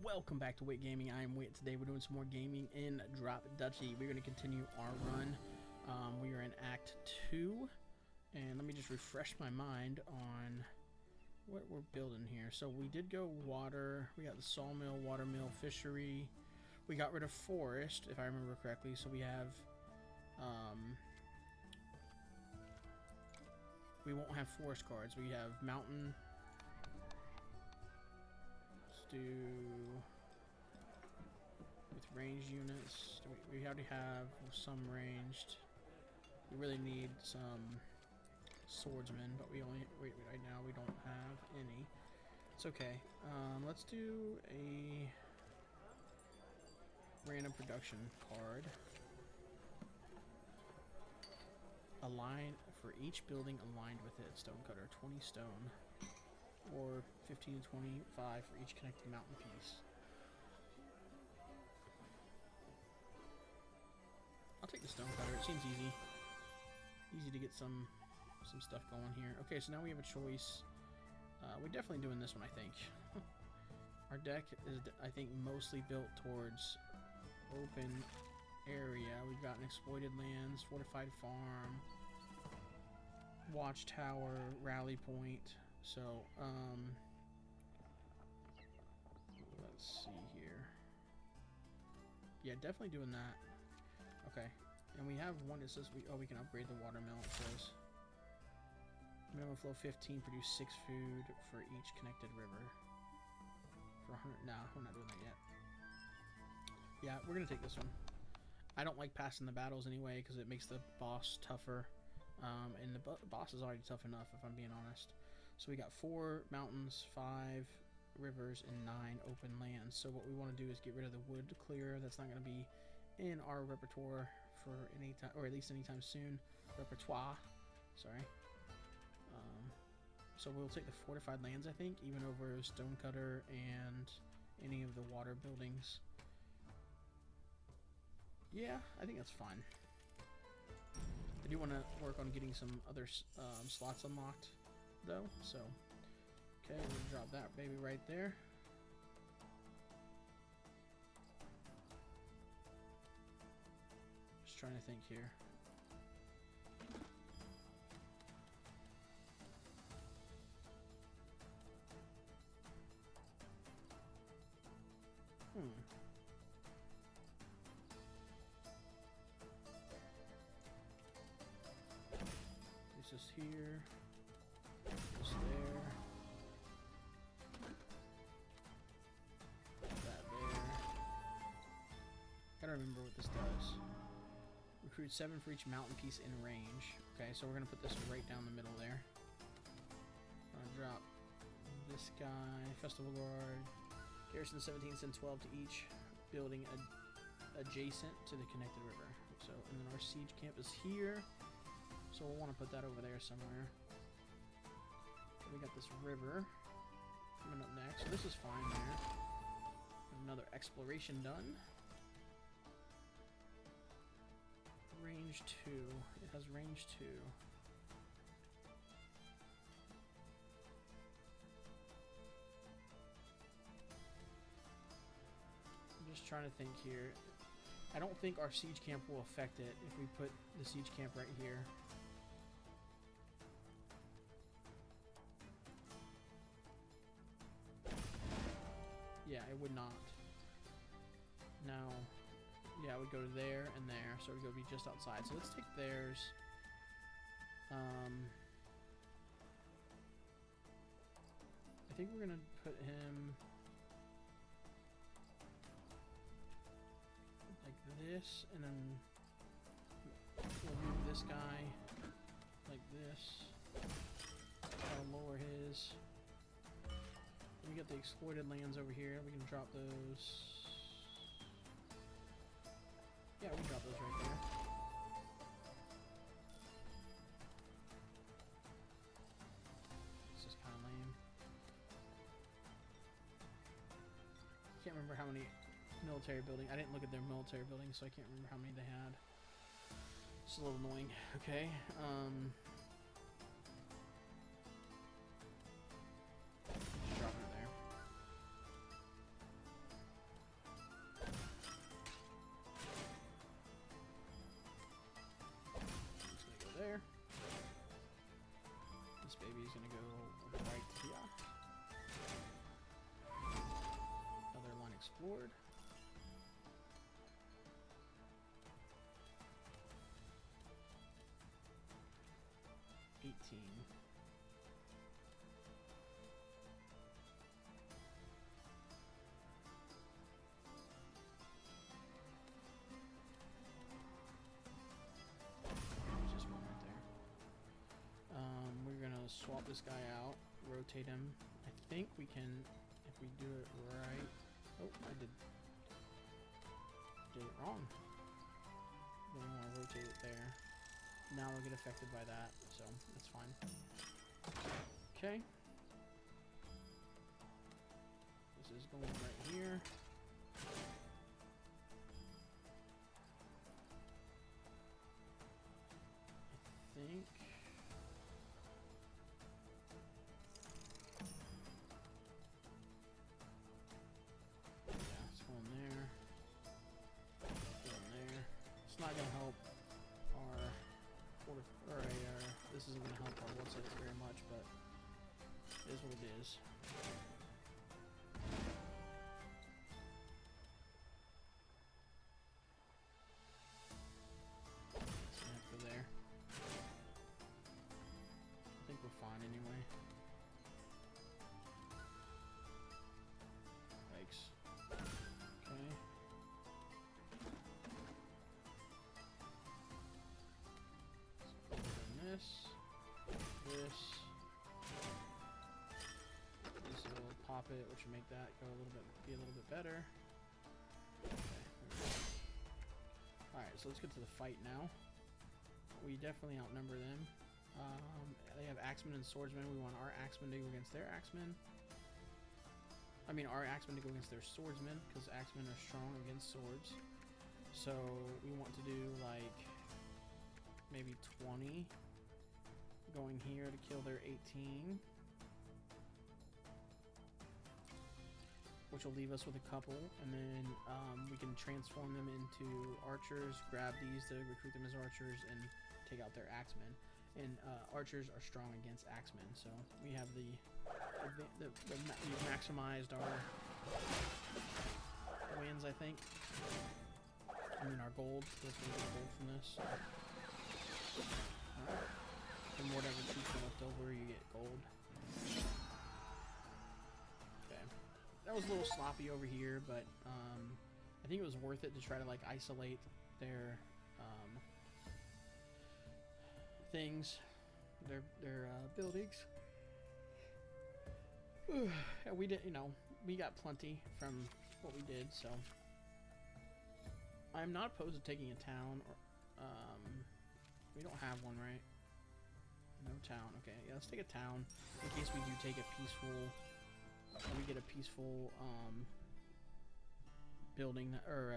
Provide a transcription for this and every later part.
Welcome back to Wit Gaming. I am Wit. Today we're doing some more gaming in Duchy. We're going to continue our run. We are in Act 2. And let me just refresh my mind on what we're building here. So we did go water. We got the sawmill, watermill, fishery. We got rid of forest, if I remember correctly. So we have... we won't have forest cards. We have mountain... do with ranged units. We already have some ranged. We really need some swordsmen, but we only right now we don't have any. It's okay. Let's do a random production card. Align for each building aligned with it. Stonecutter, 20 stone. Or 15 to 25 for each connected mountain piece. I'll take the stonecutter. It seems easy. Easy to get some stuff going here. Okay, so now we have a choice. We're definitely doing this one, I think. Our deck is, I think, mostly built towards open area. We've got an exploited lands, fortified farm, watchtower, rally point. So, let's see here. Yeah, definitely doing that. Okay, and we have one that says we can upgrade the watermill. It says minimum flow 15, produce 6 food for each connected river. For 100, nah, we're not doing that yet. Yeah, we're gonna take this one. I don't like passing the battles anyway because it makes the boss tougher. And the boss is already tough enough, if I'm being honest. So we got 4 mountains, 5 rivers, and 9 open lands. So what we want to do is get rid of the wood clear. That's not going to be in our repertoire for any time, or at least anytime soon. Repertoire, sorry. So we'll take the fortified lands, I think, even over stonecutter and any of the water buildings. Yeah, I think that's fine. I do want to work on getting some other slots unlocked, though. So, okay, we'll drop that baby right there. Just trying to think here. This is here. This there. That there. Gotta remember what this does. Recruit 7 for each mountain piece in range. Okay, so we're gonna put this right down the middle there. I'm gonna drop this guy. Festival Guard. Garrison 17, send 12 to each building adjacent to the connected river. So, and then our siege camp is here. So we'll want to put that over there somewhere. We got this river coming up next. So this is fine there. Another exploration done. Range 2. It has range 2. I'm just trying to think here. I don't think our siege camp will affect it if we put the siege camp right here. Yeah, it would not. Now, yeah, it would go to there and there, so it would be just outside. So let's take theirs. I think we're gonna put him like this, and then we'll move this guy like this. I'll lower his. We got the exploited lands over here. We can drop those. Yeah, we can drop those right there. This is kind of lame. Can't remember how many military buildings. I didn't look at their military buildings, so I can't remember how many they had. It's a little annoying. Okay. board. Just one right there. We're gonna swap this guy out, rotate him. I think we can, if we do it right. Oh, I did it wrong. Then we want to rotate it there. Now we'll get affected by that, so that's fine. Okay. This is going right here. I think. Yeah, it's going there. Going there. It's not gonna help our this isn't gonna help our what's it very much, but it is what it is. So I have to go there. I think we're fine anyway. Yikes. Okay. This will pop it, which will make that go be a little bit better. Okay. Alright, so let's get to the fight now. We definitely outnumber them. They have axemen and swordsmen. We want our axemen to go against their axemen. I mean, our axemen to go against their swordsmen, because axemen are strong against swords. So we want to do like maybe 20 going here to kill their 18, which will leave us with a couple, and then we can transform them into archers, grab these to recruit them as archers, and take out their axemen. And archers are strong against axemen, so we have we've maximized our wins, I think. I mean our gold. Let's get gold from this. Alright. From whatever troops are left over, you get gold. Okay. That was a little sloppy over here, but I think it was worth it to try to like isolate their things, their buildings. And we did, we got plenty from what we did, so I'm not opposed to taking a town. Or, we don't have one, right? No town. Okay, yeah, let's take a town in case we do take a peaceful. We get a peaceful building or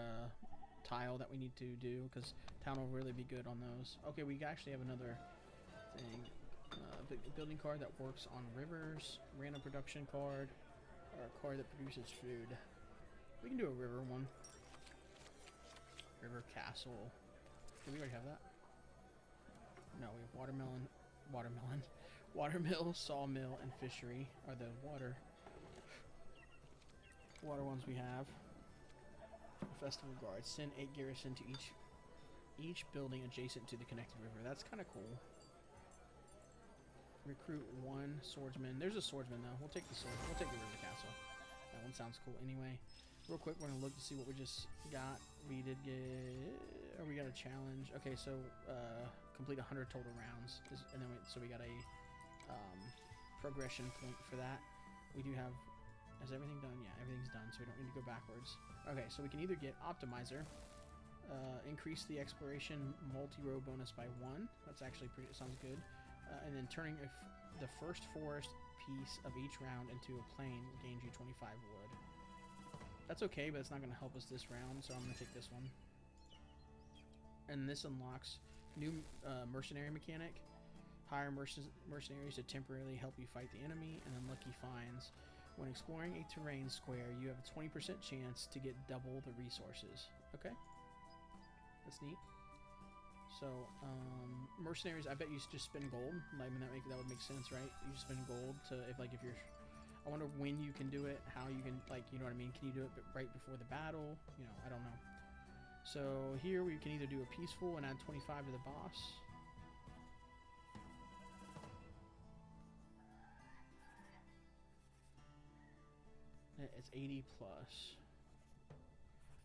tile that we need to do, because town will really be good on those. Okay, we actually have another thing. Building card that works on rivers, random production card, or a card that produces food. We can do a river one. River castle. Do we already have that? No, we have watermill, sawmill, and fishery are the water ones we have. Festival guards. Send 8 garrison to each building adjacent to the connected river. That's kind of cool. Recruit 1 swordsman. There's a swordsman though. We'll take the sword. We'll take the river castle. That one sounds cool. Anyway, real quick, we're gonna look to see what we just got. We did get, or we got a challenge. Okay, so complete 100 total rounds, and then so we got a progression point for that. We do have. Is everything done? Yeah, everything's done, so we don't need to go backwards. Okay, so we can either get optimizer, increase the exploration multi-row bonus by 1. That's actually pretty. Sounds good. And then turning the first forest piece of each round into a plain gains you 25 wood. That's okay, but it's not going to help us this round, so I'm going to take this one. And this unlocks new mercenary mechanic. Hire mercenaries to temporarily help you fight the enemy, and then lucky finds. When exploring a terrain square, you have a 20% chance to get double the resources. Okay, that's neat. So, mercenaries, I bet you just spend gold. I mean, that would make sense, right? You spend gold to if you're. I wonder when you can do it, how you can, like, you know what I mean? Can you do it right before the battle? You know, I don't know. So here we can either do a peaceful and add 25 to the boss. It's 80 plus.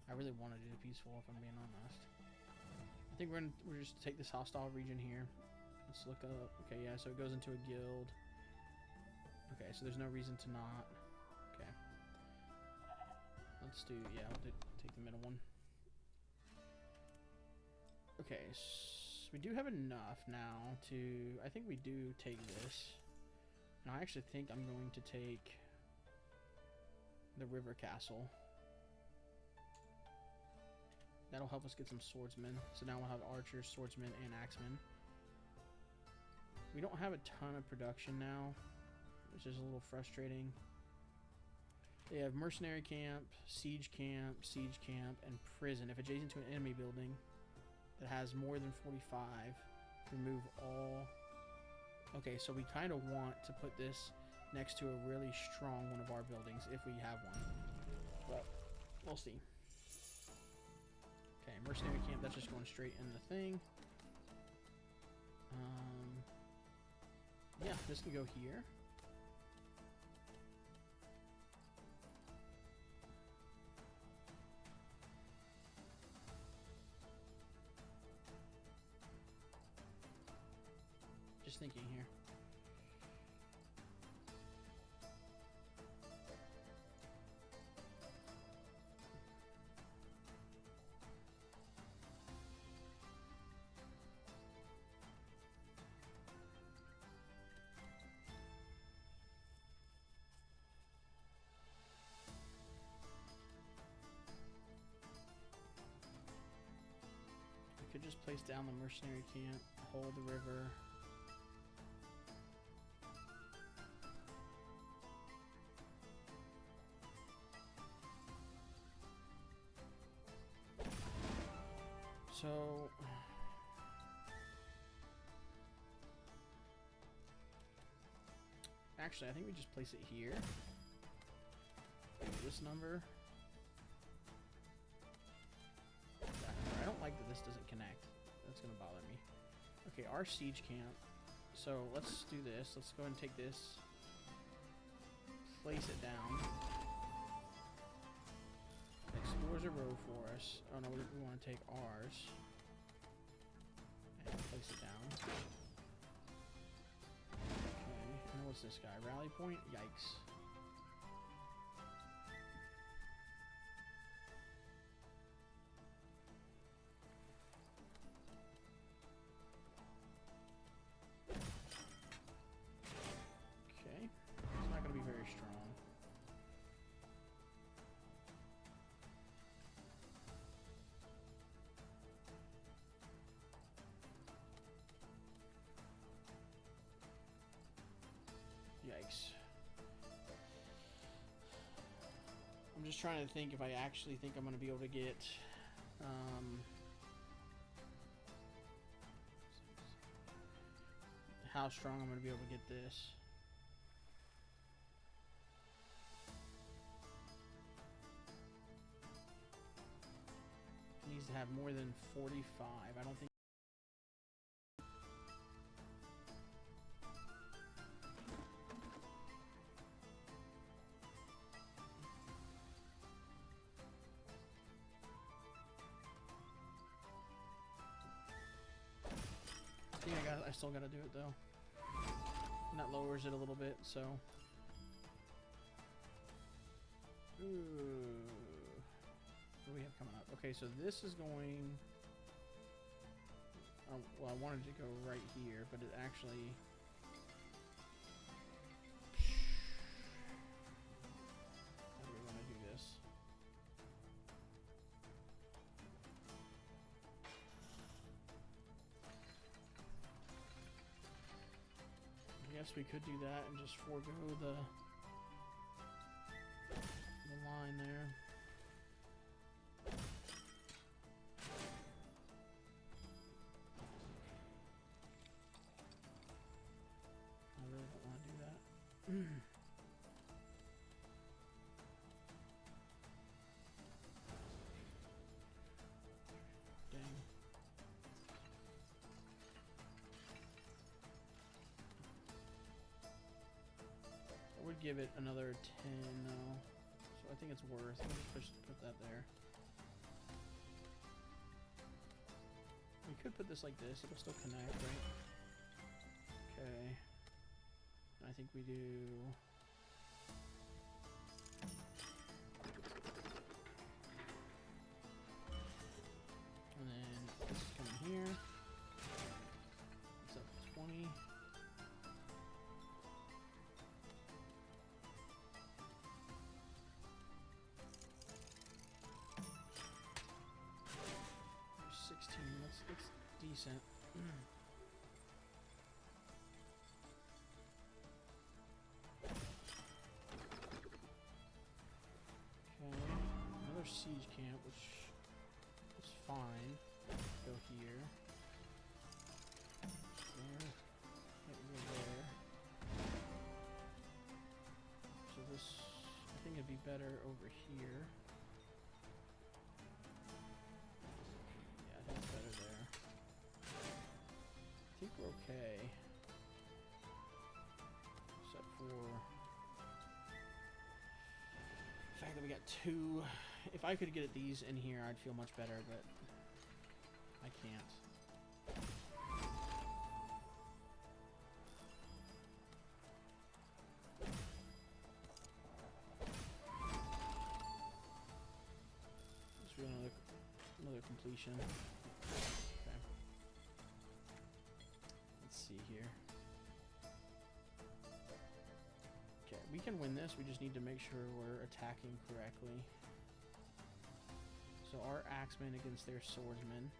I really want to do the peaceful, if I'm being honest. I think we're just take this hostile region here. Let's look up. Okay, yeah, so it goes into a guild. Okay, so there's no reason to not. Okay. Let's do, yeah, we'll take the middle one. Okay, so we do have enough now to, I think we do take this. And I actually think I'm going to take the river castle. That'll help us get some swordsmen. So now we'll have archers, swordsmen, and axemen. We don't have a ton of production now, which is a little frustrating. They have mercenary camp, siege camp, and prison. If adjacent to an enemy building that has more than 45, remove all. Okay, so we kind of want to put this next to a really strong one of our buildings if we have one. But we'll see. Okay, mercenary camp, that's just going straight in the thing. Yeah, this can go here. Just thinking here. Could just place down the mercenary camp, hold the river. So actually, I think we just place it here. This number. I don't like that this doesn't connect. That's going to bother me. Okay, our siege camp. So let's do this. Let's go ahead and take this. Place it down. Explores a row for us. Oh no, we want to take ours. And place it down. Okay, and what's this guy? Rally point? Yikes. Yikes. I'm just trying to think if I actually think I'm going to be able to get how strong I'm going to be able to get this. It needs to have more than 45. I don't think. I still gotta do it though. And that lowers it a little bit, so. Ooh. What do we have coming up? Okay, so this is going. Well, I wanted to go right here, but it actually. How do we want to do this? I guess we could do that and just forego the line there. I really don't want to do that. give it another 10 though. So I think it's worth. We'll just put that there. We could put this like this. It'll still connect, right? Okay. I think we do. And then this is coming here. It's up to 20. There's 16. That's decent. Another siege camp, which is fine. Go here. There. Can't go there. So this, I think it'd be better over here. Yeah, I think it's better there. I think we're okay. Except for the fact that we got two. If I could get these in here, I'd feel much better, but I can't. Let's do another completion. Okay. Let's see here. Okay, we can win this. We just need to make sure we're attacking correctly. So our axemen against their swordsmen.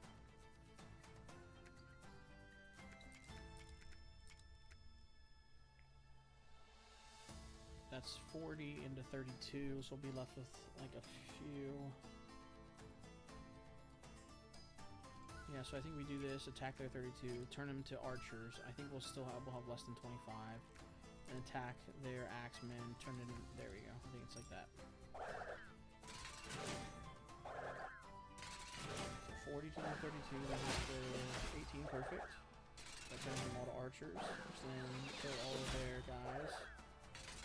That's 40 into 32, so we'll be left with like a few. Yeah, so I think we do this, attack their 32, turn them to archers. I think we'll have less than 25. And attack their axemen, turn it in, there we go. I think it's like that. 40 to 32, that is the 18, perfect. That turns them all to archers, which then kill all of their guys.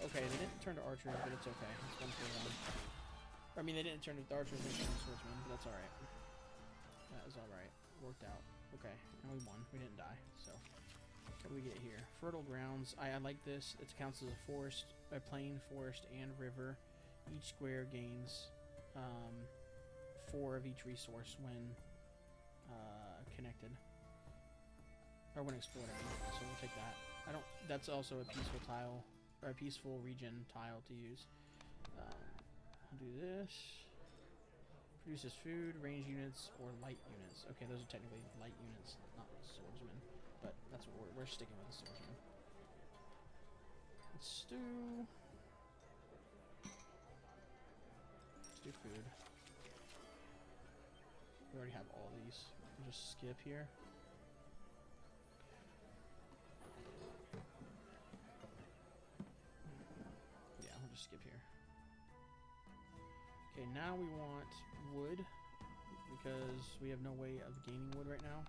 Okay, they didn't turn to archers, but it's okay. It's 1 for 1. I mean, they didn't turn to archers, they turned to swordsmen, but that's alright. That is alright. Worked out. Okay, and we won. We didn't die, so. What do we get here? Fertile grounds. I like this. It counts as a forest, a plain, forest, and river. Each square gains 4 of each resource when connected, or when explored. So we'll take that. That's also a peaceful tile, or a peaceful region tile to use. I'll do this. Produces food, range units, or light units. Okay, those are technically light units, not swordsmen. But that's what we're sticking with the swordsman. Let's do food. We already have all these. We'll just skip here. Yeah, we'll just skip here. Okay, now we want wood, because we have no way of gaining wood right now.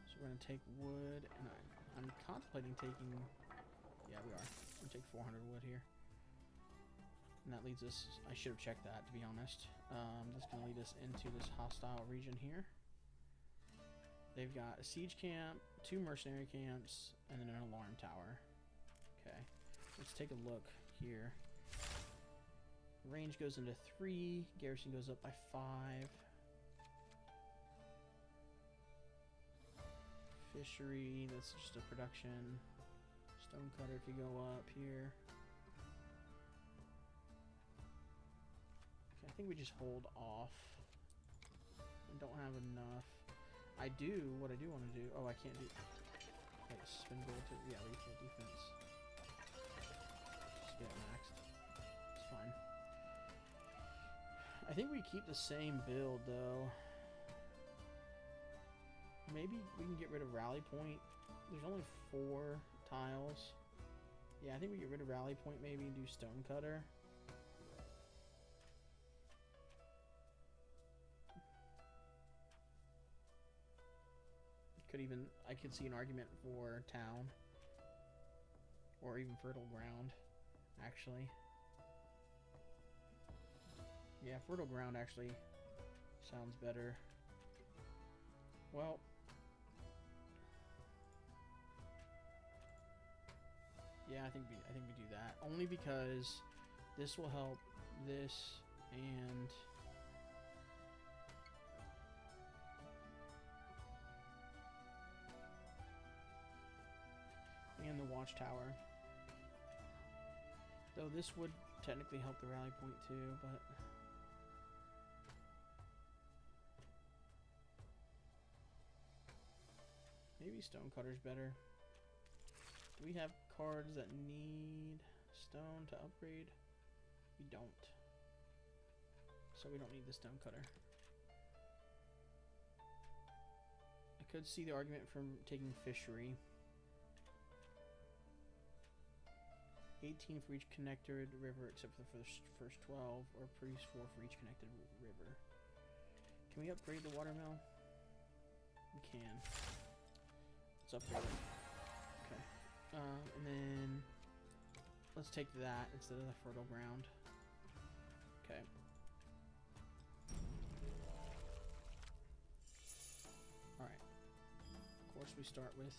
So we're going to take wood, and I'm contemplating taking, yeah, we are. We're going to take 400 wood here. And that leads us, I should have checked that, to be honest. That's going to lead us into this hostile region here. They've got a siege camp, 2 mercenary camps, and then an alarm tower. Okay, let's take a look here. Range goes into 3, garrison goes up by 5. Fishery, that's just a production. Stonecutter could go up here. Okay, I think we just hold off. I don't have enough. What I do want to do, oh, I can't do, okay, spin gold to, yeah, lethal defense. Just get it maxed. It's fine. I think we keep the same build, though. Maybe we can get rid of rally point. There's only 4 tiles. Yeah, I think we get rid of rally point maybe and do stonecutter. I could see an argument for town. Or even fertile ground. actually. Yeah, fertile ground actually sounds better. Well, yeah, I think we do that only because this will help this and the watchtower. Though this would technically help the rally point too, but maybe Stonecutter's better. Do we have cards that need stone to upgrade? We don't. So we don't need the Stonecutter. I could see the argument from taking Fishery. 18 for each connected river except for the first 12, or produce 4 for each connected river. Can we upgrade the watermill? We can. Let's upgrade it. Okay. And then let's take that instead of the fertile ground. Okay. Alright. Of course we start with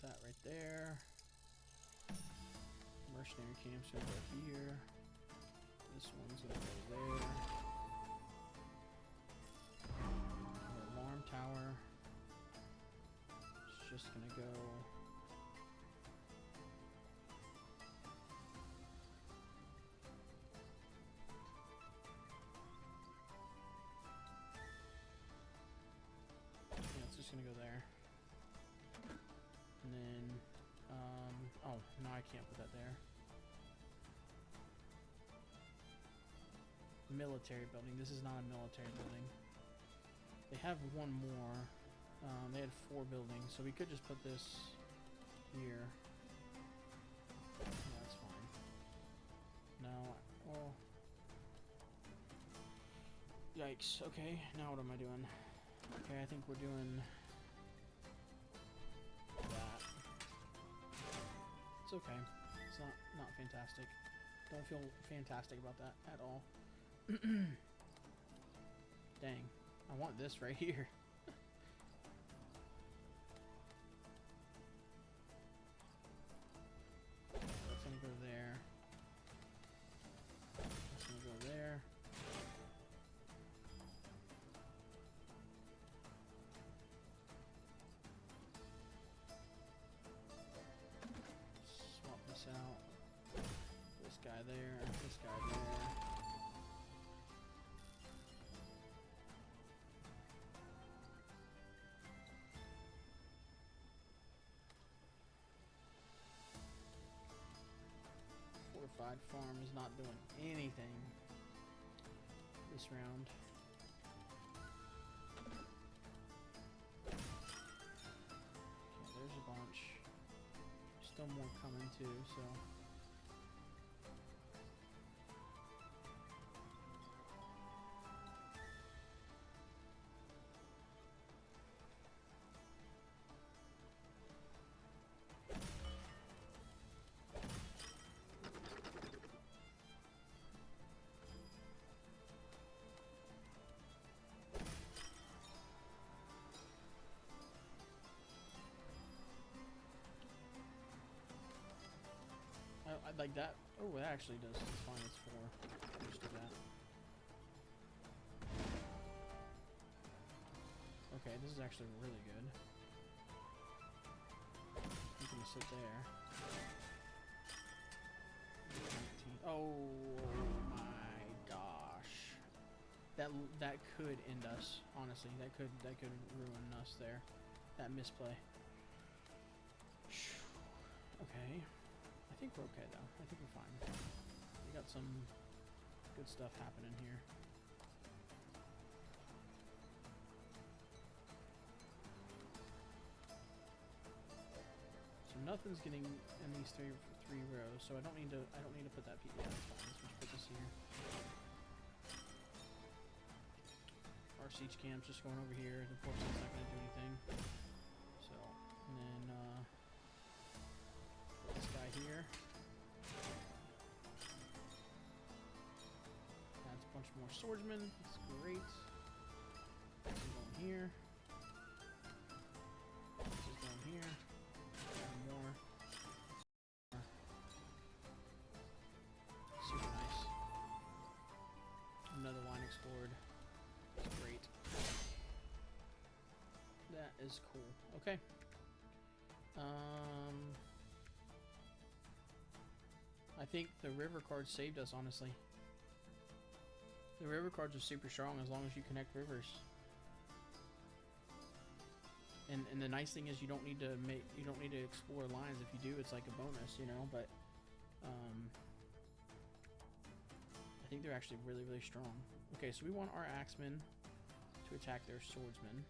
that right there. Mercenary camp's gonna go here. This one's gonna go there. The alarm tower is just gonna go yeah, it's just gonna go there. And then, oh, no, I can't put that there. Military building. This is not a military building. They have one more. They had 4 buildings, so we could just put this here. Yeah, that's fine. No, well, yikes. Okay, now what am I doing? Okay, I think we're doing that. It's okay. It's not fantastic. Don't feel fantastic about that at all. Dang. I want this right here. That's gonna go there. That's gonna go there. Swap this out. This guy there, this guy there. Fortified farm is not doing anything this round. Okay, there's a bunch. Still more coming too, so. I like that. Oh, it actually does. It's fine. It's 4. Just do that. Okay, this is actually really good. You can sit there. 19. Oh my gosh. That could end us. Honestly, that could ruin us there. that misplay. Okay. I think we're okay, though. I think we're fine. We got some good stuff happening here. So nothing's getting in these three rows, so I don't need to put that PDA. Yeah, that's fine. Let's just put this here. Our siege camp's just going over here. Unfortunately, it's not going to do anything. So, and then put this guy here. Adds a bunch more swordsmen. That's great. This is going here. This is going here. And more. Super nice. Another line explored. That's great. That is cool. Okay. I think the river cards saved us, honestly. The river cards are super strong as long as you connect rivers. And the nice thing is you don't need to explore lines. If you do, it's like a bonus, you know, but I think they're actually really, really strong. Okay, so we want our axemen to attack their swordsmen.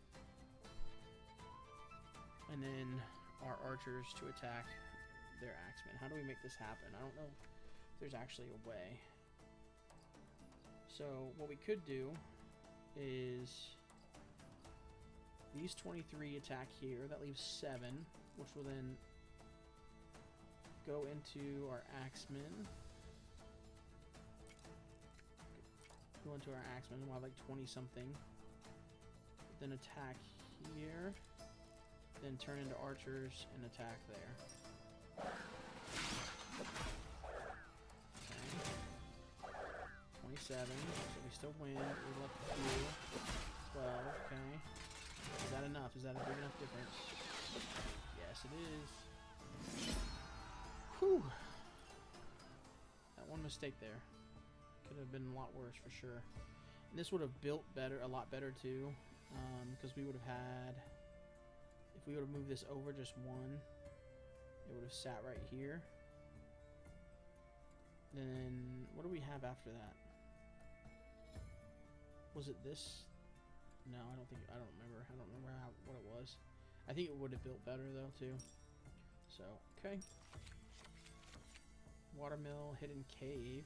And then our archers to attack their axemen. How do we make this happen? I don't know if there's actually a way. So what we could do is these 23 attack here. That leaves 7, which will then go into our axemen. Go into our axemen. We'll have like 20 something. Then attack here. Then turn into archers and attack there. Okay. 27. So we still win. We left a few. 12. Okay. Is that enough? Is that a big enough difference? Yes, it is. Whew. That one mistake there. Could have been a lot worse for sure. And this would have built better, a lot better too. Because we would have had... If we would have moved this over just one, it would have sat right here. Then, what do we have after that? Was it this? No, I don't remember. I don't remember what it was. I think it would have built better though too. So, okay. Watermill, hidden cave.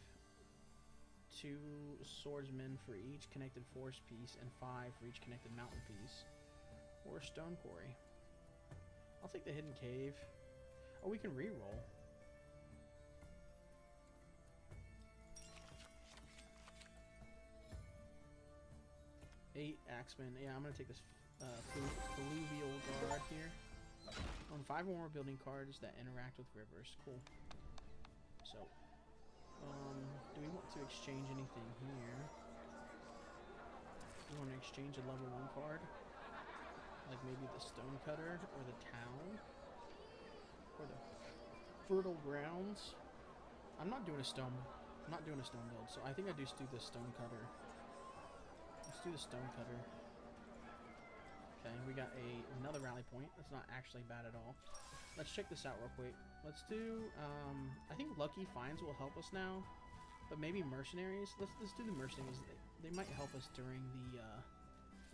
2 swordsmen for each connected forest piece and 5 for each connected mountain piece. Or stone quarry. I'll take the hidden cave. Oh, we can re-roll. 8 axemen. Yeah, I'm gonna take this fluvial guard here. On 5 or more building cards that interact with rivers. Cool. So, do we want to exchange anything here? We want to exchange a level 1 card? Like maybe the stonecutter or the town or the fertile grounds. I'm not doing a stone build, so I think I just do the stonecutter. Let's do the stonecutter. Okay, we got another rally point. That's not actually bad at all. Let's check this out real quick. Let's do I think lucky finds will help us now, but maybe mercenaries. Let's do the mercenaries. They might help us during the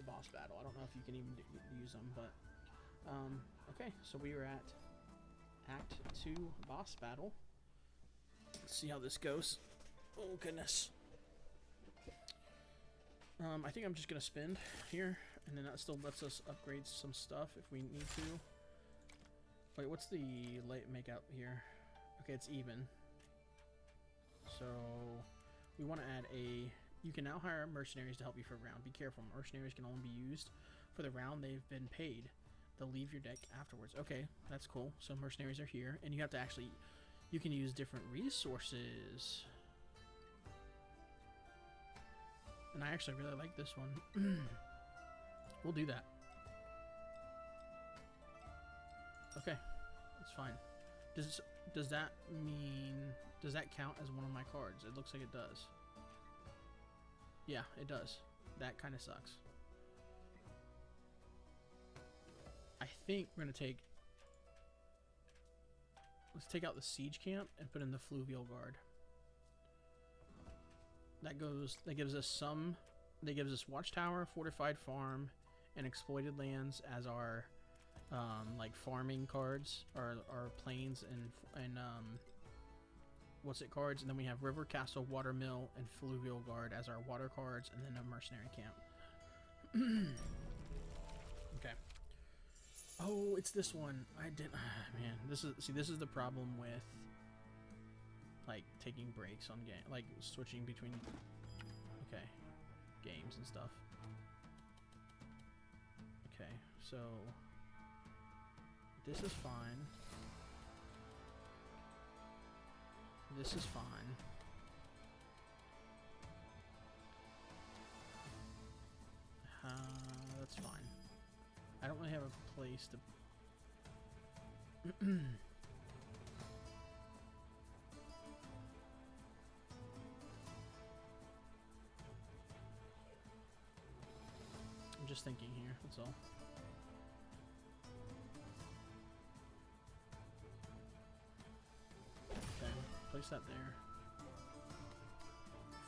boss battle. I don't know if you can even use them, but okay, so we are at Act 2 boss battle. Let's see how this goes. Oh goodness. I think I'm just gonna spend here, and then that still lets us upgrade some stuff if we need to. Wait, what's the late make out here? Okay, it's even. So we want to add a... You can now hire mercenaries to help you for a round. Be careful, mercenaries can only be used for the round they've been paid. They'll leave your deck afterwards. Okay, that's cool. So mercenaries are here, and you have to actually... You can use different resources. And I actually really like this one. We'll do that. Okay, that's fine. Does that mean... Does that count as one of my cards? It looks like it does. Yeah, it does. That kind of sucks. I think we're gonna take. Let's take out the siege camp and put in the fluvial guard. That gives us some. That gives us watchtower, fortified farm, and exploited lands as our like farming cards, our plains and what's it cards, and then we have river, castle, water mill, and fluvial guard as our water cards, and then a mercenary camp. Okay. Oh, it's this one. I didn't. Man, this is the problem with like taking breaks on game, like switching between games and stuff. Okay, so this is fine. This is fine. That's fine. I don't really have a place to. I'm just thinking here, that's all. Okay, place that there.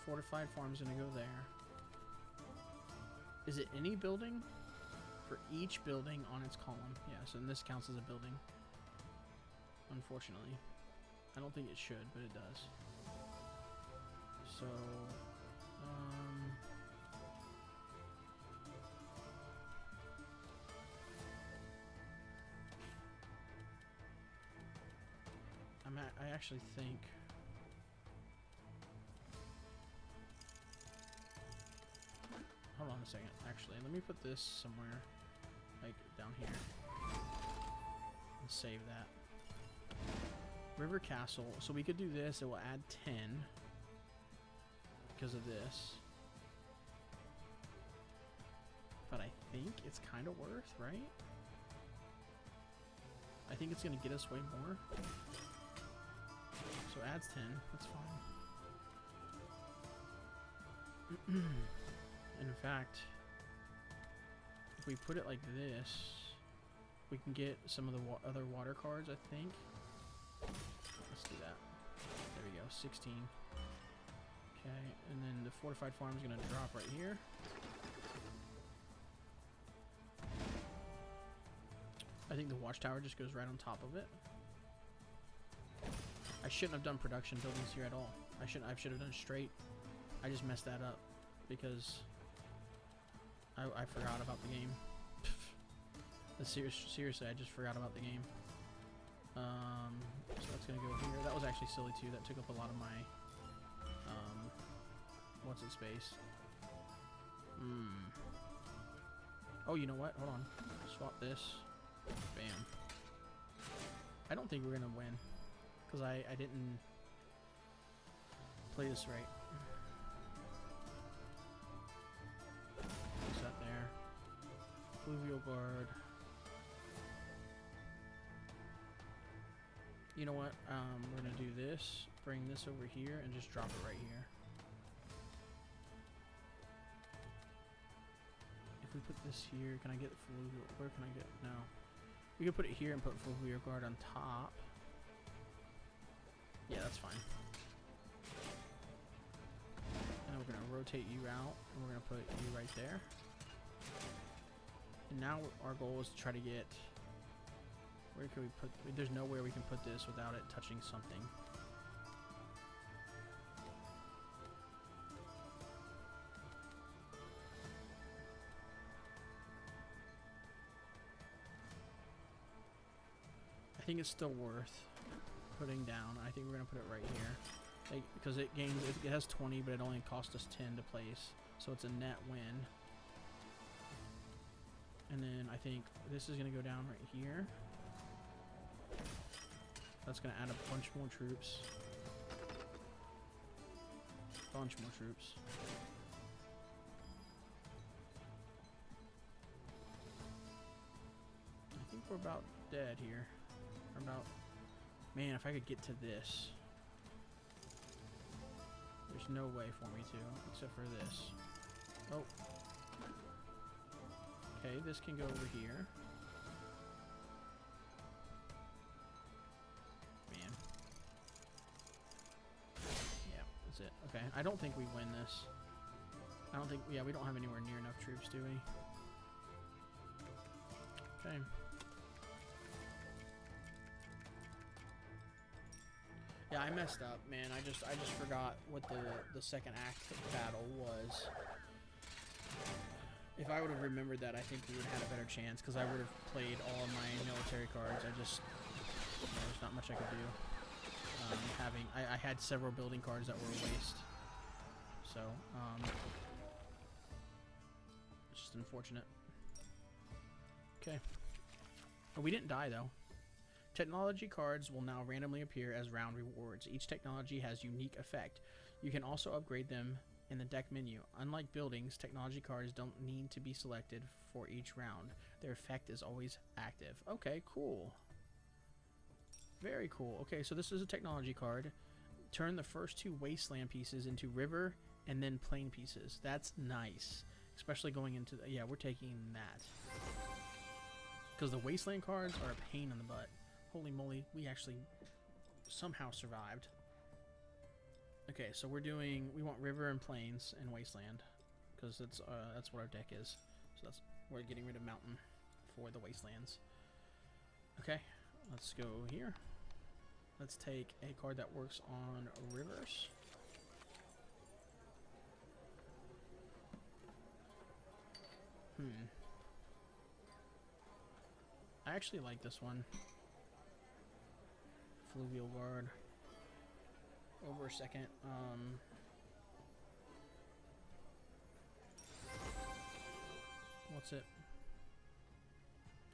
Fortified farm's gonna go there. Is it any building? For each building on its column. Yes, and this counts as a building. Unfortunately. I don't think it should, but it does. So, I actually think hold on a second. Actually, let me put this somewhere, like down here, and save that. River Castle. So we could do this. It will add 10 because of this. But I think it's kind of worth, right? I think it's going to get us way more. So it adds 10. That's fine. And in fact, if we put it like this, we can get some of the other water cards, I think. Let's do that. There we go, 16. Okay, and then the fortified farm is going to drop right here. I think the watchtower just goes right on top of it. I shouldn't have done production buildings here at all. I should have done straight. I just messed that up because I forgot about the game. Seriously, I just forgot about the game. So that's gonna go here. That was actually silly too. That took up a lot of my what's in space. Oh, you know what? Hold on. Swap this. Bam. I don't think we're gonna win because I didn't play this right. What's that there? Fluvial guard. You know what? We're gonna do this. Bring this over here and just drop it right here. If we put this here, can I get fluvial? Where can I get? No. We can put it here and put fluvial guard on top. Yeah, that's fine. And then we're gonna rotate you out, and we're gonna put you right there. And now our goal is to try to get. Where can we put? There's nowhere we can put this without it touching something. I think it's still worth putting down. I think we're gonna put it right here, like, because it gains. It has 20, but it only cost us 10 to place, so it's a net win. And then I think this is gonna go down right here. That's gonna add a bunch more troops. Bunch more troops. I think we're about dead here. We're about. Man, if I could get to this. There's no way for me to, except for this. Oh. Okay, this can go over here. Okay, I don't think we win this. I don't think, yeah, we don't have anywhere near enough troops, do we? Okay. Yeah, I messed up, man. I just forgot what the second act battle was. If I would have remembered that, I think we would have had a better chance, because I would have played all of my military cards. There's not much I could do. I had several building cards that were a waste. So, it's just unfortunate. Okay. Oh, we didn't die, though. Technology cards will now randomly appear as round rewards. Each technology has unique effect. You can also upgrade them in the deck menu. Unlike buildings, technology cards don't need to be selected for each round. Their effect is always active. Okay, cool. Very cool. Okay, so this is a technology card. Turn the first 2 wasteland pieces into river and then plain pieces. That's nice. Especially going into the, yeah, we're taking that. Because the wasteland cards are a pain in the butt. Holy moly, we actually somehow survived. Okay, so we want river and plains and wasteland, because that's what our deck is. So we're getting rid of mountain for the wastelands. Okay, let's go here. Let's take a card that works on rivers. I actually like this one. Fluvial Guard. Over a second. What's it?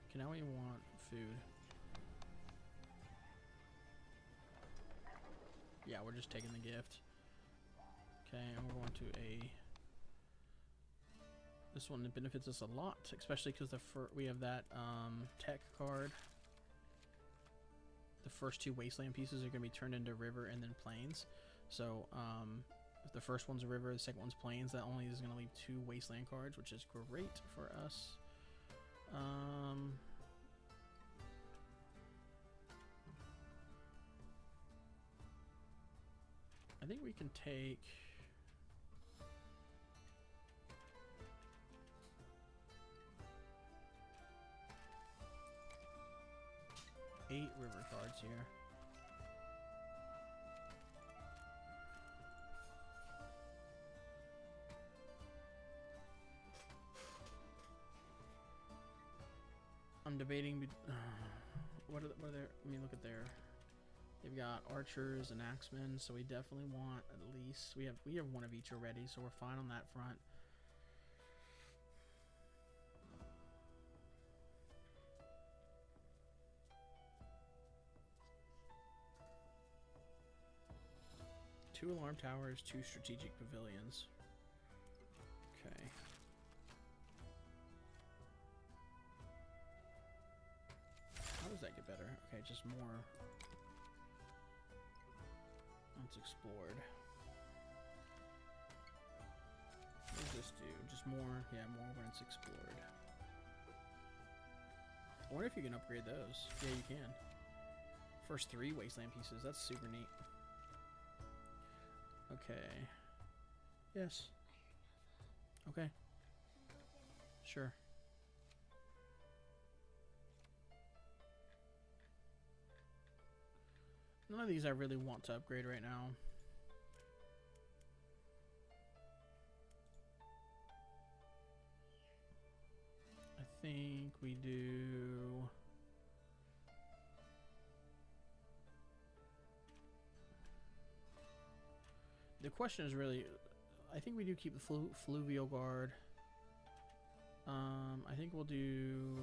Okay, now we want food. Yeah, we're just taking the gift. Okay, and we're going to a... This one benefits us a lot, especially because we have that tech card. The first 2 wasteland pieces are going to be turned into river and then plains. So if the first one's a river, the second one's plains, that only is going to leave 2 wasteland cards, which is great for us. I think we can take... eight river cards here. I'm debating. What are their? Let me look at their. They've got archers and axemen, so we definitely want at least we have one of each already, so we're fine on that front. Two alarm towers, 2 strategic pavilions. Okay. How does that get better? Okay, just more. Once explored. What does this do? Just more? Yeah, more when it's explored. I wonder if you can upgrade those. Yeah, you can. First 3 wasteland pieces. That's super neat. Okay. Yes. Okay. Sure. None of these I really want to upgrade right now. I think we do... The question is really... I think we do keep the Fluvial Guard. I think we'll do...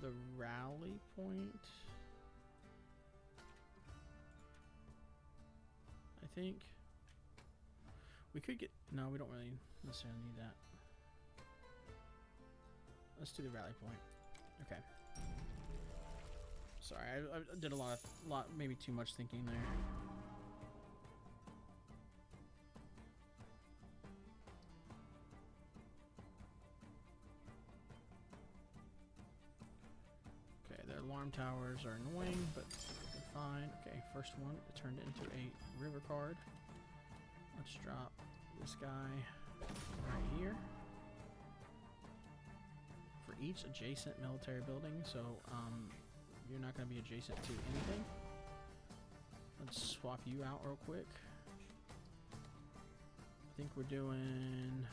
the Rally Point. I think we could get... No, we don't really necessarily need that. Let's do the Rally Point. Okay. Sorry, I did a lot, maybe too much thinking there. Okay, their alarm towers are annoying, but they're fine. Okay, first one turned into a river card. Let's drop this guy right here. For each adjacent military building, so you're not going to be adjacent to anything. Let's swap you out real quick. I think we're doing...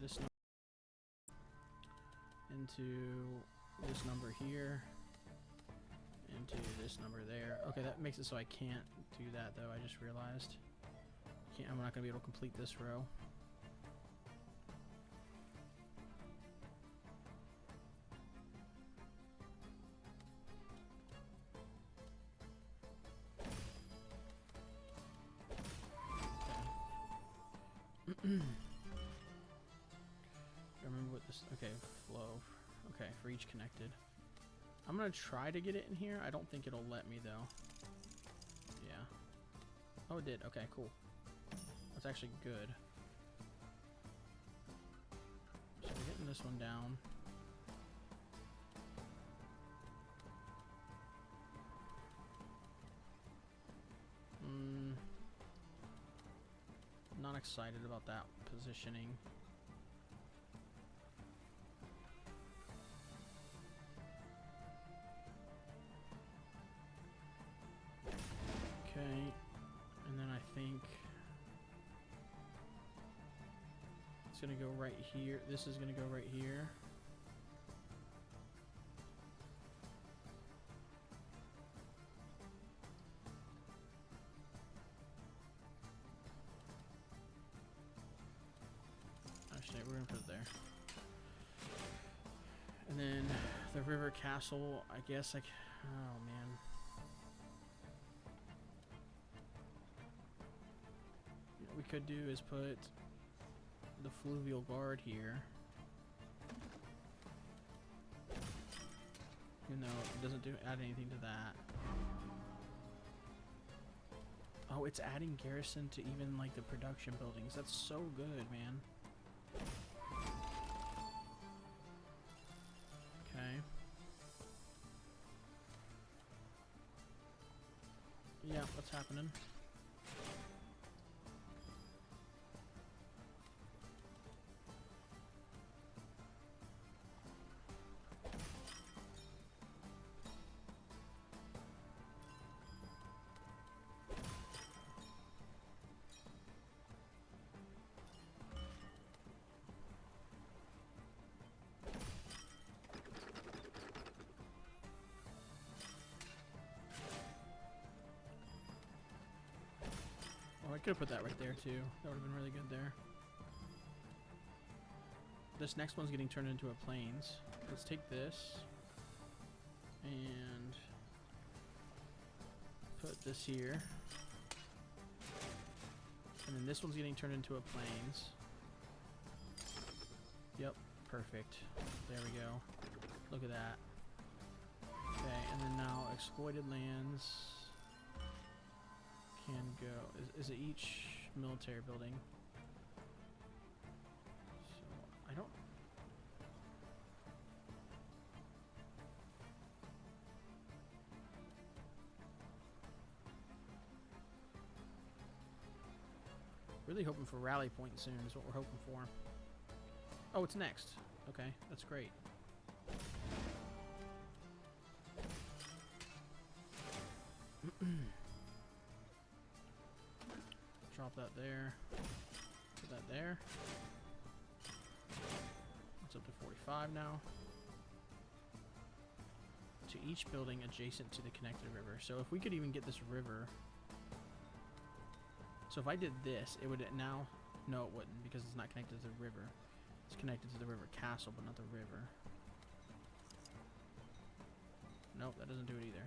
this number into this number here, into this number there. Okay, that makes it so I can't do that though. I just realized I'm not gonna be able to complete this row. Remember what this, okay, flow. Okay, for each connected. I'm gonna try to get it in here. I don't think it'll let me though. Yeah. Oh, it did. Okay, cool. That's actually good. So we're getting this one down. Not excited about that positioning. Okay, and then I think it's gonna go right here. This is gonna go right here. Actually, we're gonna put it there. And then the river castle, I guess, like, oh man. What we could do is put the fluvial guard here. Even though it doesn't add anything to that. Oh, it's adding garrison to even like the production buildings. That's so good, man. Okay. Yeah, what's happening? Oh, I could have put that right there too. That would have been really good there. This next one's getting turned into a plains. Let's take this and put this here. And then this one's getting turned into a plains. Yep, perfect. There we go. Look at that. Okay, and then now exploited lands can go. Is it each military building? So I don't. Really hoping for rally point soon is what we're hoping for. Oh, it's next. Okay, that's great. Drop that there. Put that there. It's up to 45 now. To each building adjacent to the connected river. So if we could even get this river. So if I did this, it would now... No, it wouldn't, because it's not connected to the river. It's connected to the river castle, but not the river. Nope, that doesn't do it either.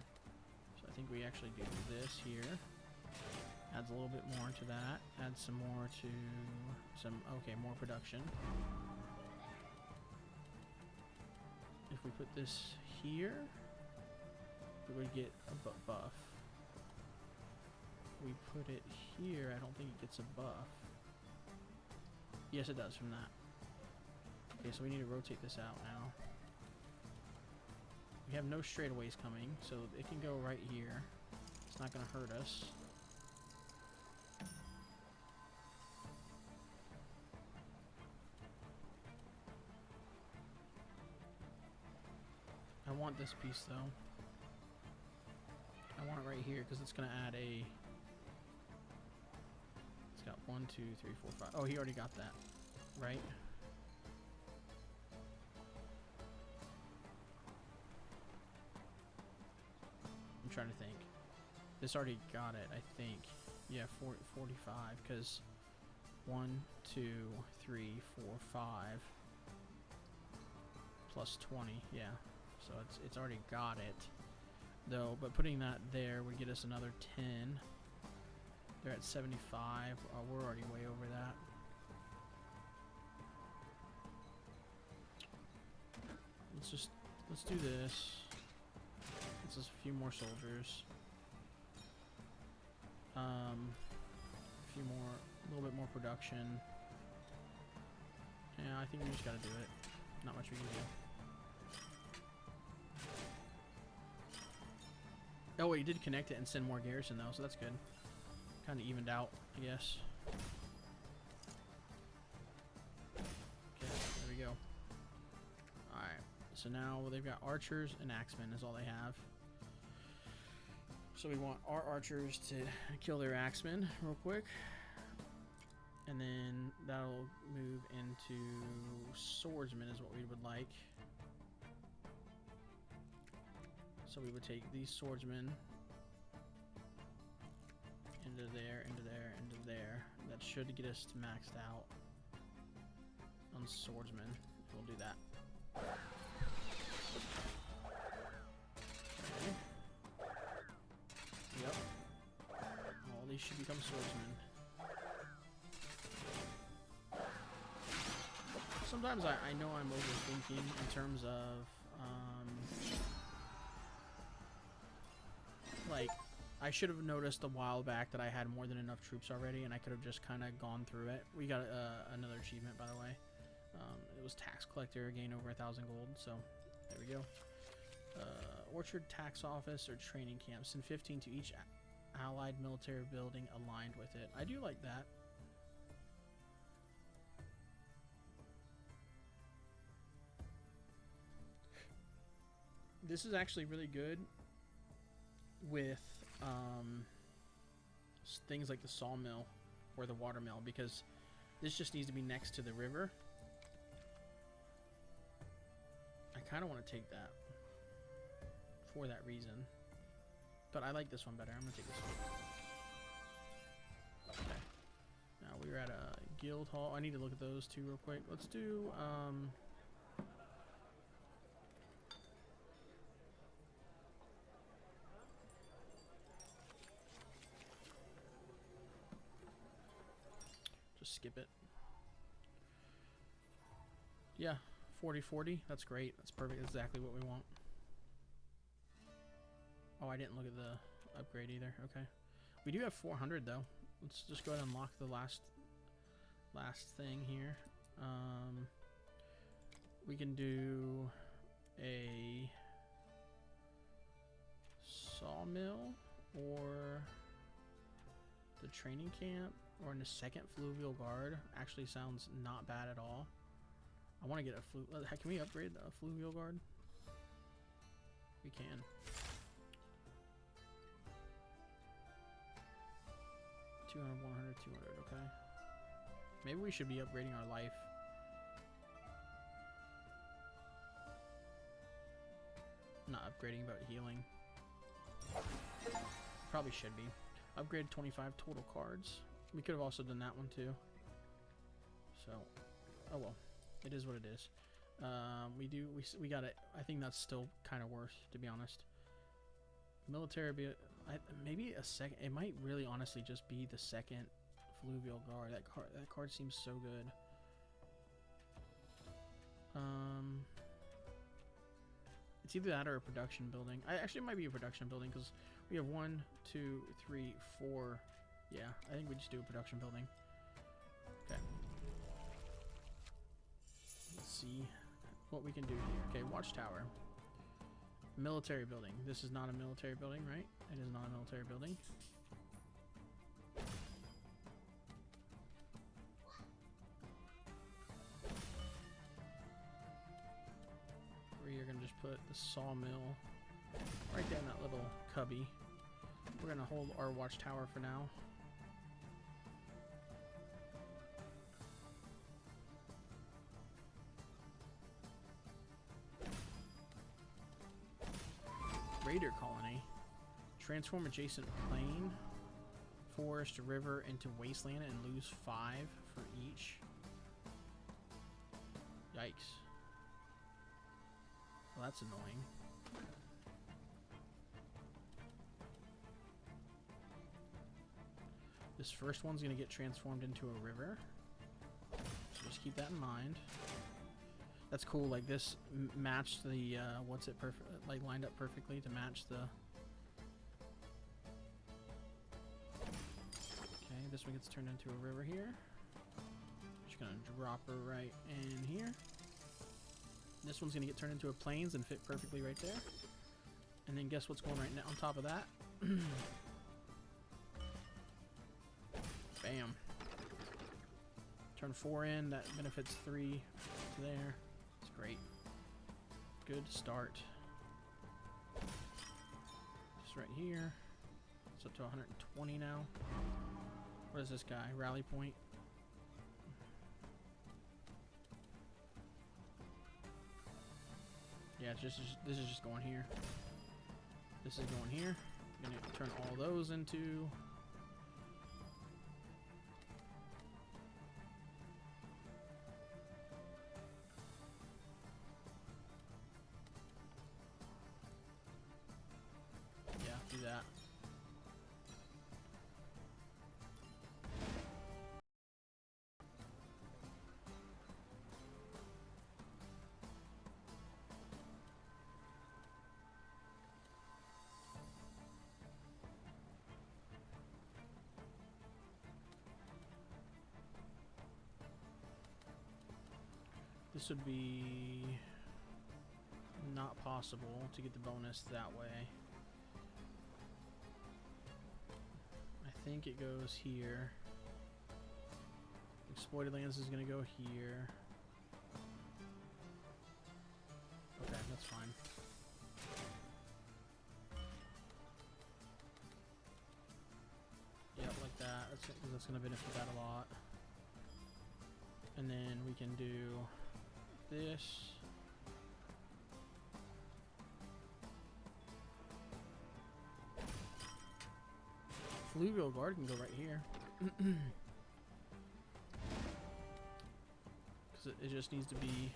So I think we actually do this here. Adds a little bit more to that. Adds some more to some... Okay, more production. If we put this here, we would get a buff. We put it here, I don't think it gets a buff. Yes, it does from that. Okay, so we need to rotate this out now. We have no straightaways coming, so it can go right here. It's not going to hurt us. I want this piece, though. I want it right here, because it's going to add a... It's got 1, 2, 3, 4, 5... Oh, he already got that. Right? I'm trying to think. This already got it, I think. Yeah, 45, because 1, 2, 3, 4, 5 plus 20, yeah. So it's already got it, though. But putting that there would get us another 10. They're at 75. We're already way over that. Let's do this. Let's just a few more soldiers. A few more, a little bit more production. Yeah, I think we just gotta do it. Not much we can do. Oh, he did connect it and send more garrison though, so that's good. Kind of evened out, I guess. Okay, there we go. Alright, so now they've got archers and axemen is all they have. So we want our archers to kill their axemen real quick. And then that'll move into swordsmen is what we would like. So we would take these swordsmen into there, into there, into there. That should get us to maxed out on swordsmen. We'll do that. Okay. Yep. All these should become swordsmen. Sometimes I know I'm overthinking in terms of like, I should have noticed a while back that I had more than enough troops already, and I could have just kind of gone through it. We got another achievement, by the way. It was tax collector, gain over 1,000 gold. So there we go. Orchard tax office or training camp. Send 15 to each allied military building aligned with it. I do like that. This is actually really good with things like the sawmill or the watermill, because this just needs to be next to the river. I kind of want to take that for that reason, but I like this one better. I'm gonna take this one. Okay. Now we're at a guild hall. I need to look at those two real quick. Let's do just skip it. Yeah, 40-40. That's great. That's perfect. That's exactly what we want. Oh, I didn't look at the upgrade either. Okay. We do have 400 though. Let's just go ahead and unlock the last thing here. We can do a sawmill or the training camp, or in the second fluvial guard. Actually sounds not bad at all. I want to get a can we upgrade a fluvial guard? We can. $200, $100, $200. Okay. Maybe we should be upgrading our life. Not upgrading, but healing. Probably should be. Upgrade 25 total cards. We could have also done that one too. So, oh well. It is what it is. We got it. I think that's still kind of worth, to be honest. Military, maybe a second. It might really honestly just be the second fluvial guard. That card seems so good. It's either that or a production building. Actually, it might be a production building because we have 1, 2, 3, 4. Yeah, I think we just do a production building. Okay. Let's see what we can do here. Okay, watchtower. Military building. This is not a military building, right? It is not a military building. We're gonna just put the sawmill right there in that little cubby. We're gonna hold our watchtower for now. Raider colony. Transform adjacent plain, forest, river into wasteland and lose 5 for each. Yikes. Well, that's annoying. This first one's gonna get transformed into a river. So just keep that in mind. That's cool. Like this matched the what's it perfect? Like lined up perfectly to match the. Okay, this one gets turned into a river here. Just gonna drop her right in here. This one's gonna get turned into a plains and fit perfectly right there. And then guess what's going right now on top of that? Bam. Turn 4 in. That benefits 3 to there. It's great. Good start. Just right here. It's up to 120 now. What is this guy? Rally point. Yeah, it's just this is just going here. This is going here. I'm gonna turn all those into. Yeah, do that. This would be not possible to get the bonus that way. I think it goes here. Exploited lands is going to go here. Okay, that's fine. Yep, like that. That's going to benefit that a lot. And then we can do this. Fluvial Guard can go right here. Because it just needs to be.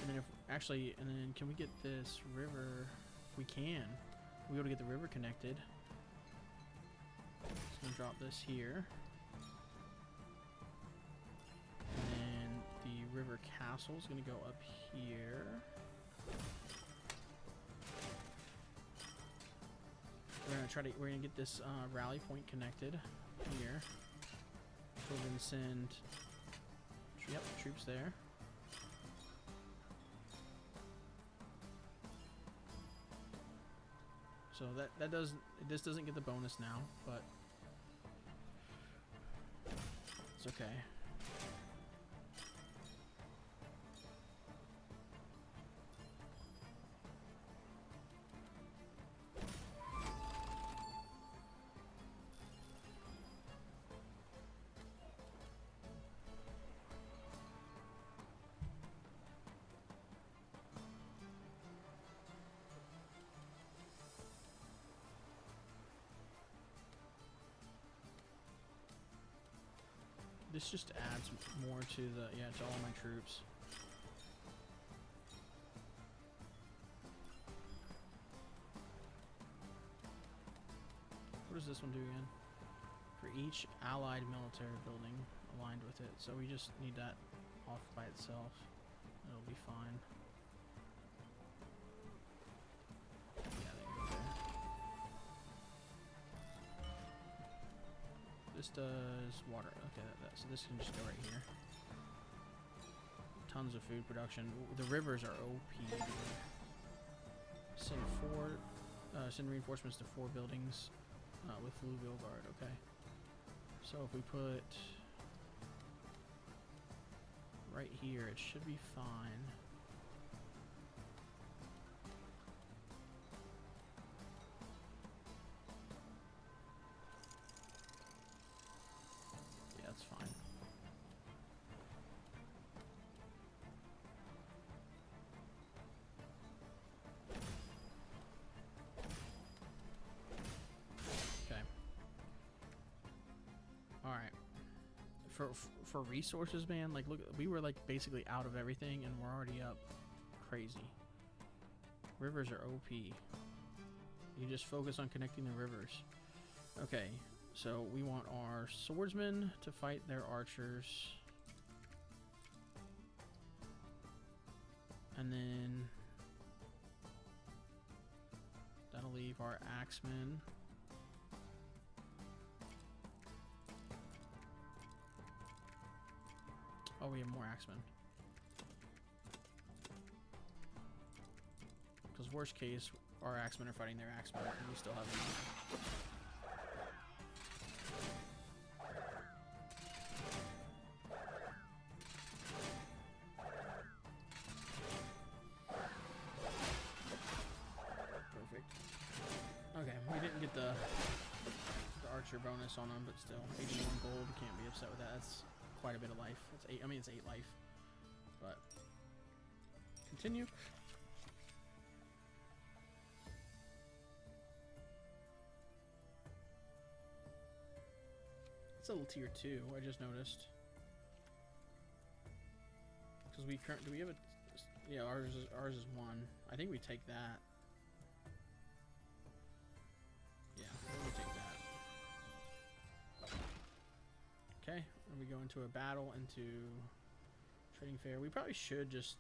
And then if actually, and then can we get this river? We can. We able to get the river connected. Just gonna drop this here. And then the river castle is gonna go up here. We're gonna get this rally point connected here. We'll then send, yep, troops there. So this doesn't get the bonus now, but it's okay. This just adds more to the, yeah, to all my troops. What does this one do again? For each allied military building aligned with it. So we just need that off by itself. It'll be fine. Yeah, they can go there. This does water. Okay, so this can just go right here. tons of food production. The rivers are OP. Dude. Send reinforcements to 4 buildings with fluvial guard. Okay. So if we put right here, it should be fine. Yeah, that's fine. Okay. All right. For resources, man, like look, we were like basically out of everything and we're already up crazy. Rivers are OP. You just focus on connecting the rivers. Okay, so we want our swordsmen to fight their archers. And then that'll leave our axemen. Oh, we have more axemen. Because worst case, our axemen are fighting their axemen, and we still have enough. Perfect. Okay, we didn't get the archer bonus on them, but still, 81 gold. Can't be upset with that. That's quite a bit of life. It's 8. I mean, it's 8 life. But continue. It's a little tier 2. I just noticed. Because we do we have a? Yeah, ours is 1. I think we take that. Yeah, we take that. Okay, and we go into a battle, into trading fair. We probably should just...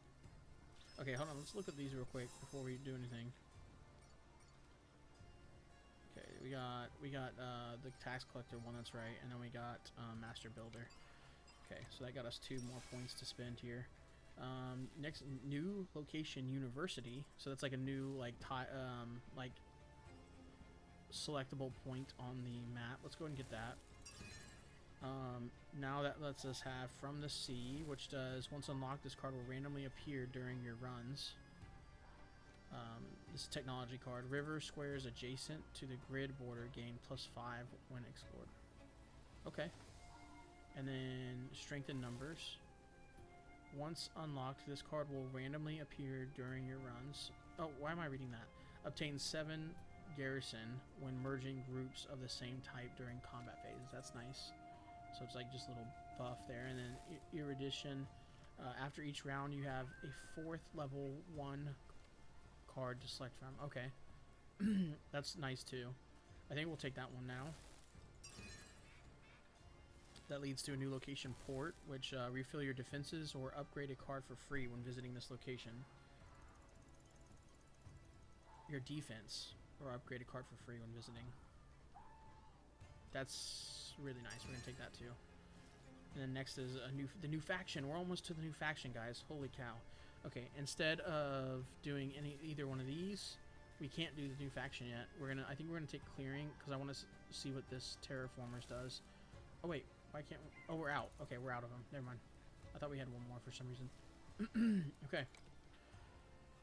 Okay, hold on. Let's look at these real quick before we do anything. Okay, we got the tax collector one. That's right, and then we got master builder. Okay, so that got us 2 more points to spend here. Next, new location university. So that's like a new like selectable point on the map. Let's go ahead and get that. Now that lets us have from the sea, which does once unlocked, this card will randomly appear during your runs. This technology card. River squares adjacent to the grid border gain +5 when explored. Okay. And then strengthen numbers. Once unlocked, this card will randomly appear during your runs. Oh, why am I reading that? Obtain 7 garrison when merging groups of the same type during combat phases. That's nice. So it's like just a little buff there. And then erudition. After each round, you have a 4th level 1 card to select from. Okay. That's nice too. I think we'll take that one now. That leads to a new location port, which refill your defenses or upgrade a card for free when visiting this location. Your defense or upgrade a card for free when visiting. That's really nice. We're gonna take that too. And then next is the new faction. We're almost to the new faction, guys. Holy cow. Okay, instead of doing either one of these, we can't do the new faction yet. I think we're gonna take clearing because I want to see what this terraformers does. Oh wait. Why can't we? Oh, we're out. Okay, we're out of them. Never mind. I thought we had one more for some reason. Okay.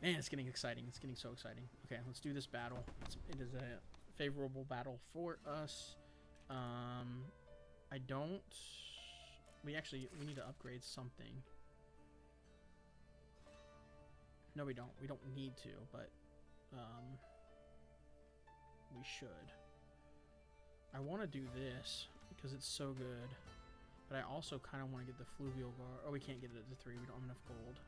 Man, it's getting exciting. It's getting so exciting. Okay, let's do this battle. It is a favorable battle for us. I don't... We need to upgrade something. No, we don't. We don't need to, but... we should. I want to do this because it's so good, but I also kind of want to get the fluvial guard. Oh, we can't get it at the 3. We don't have enough gold.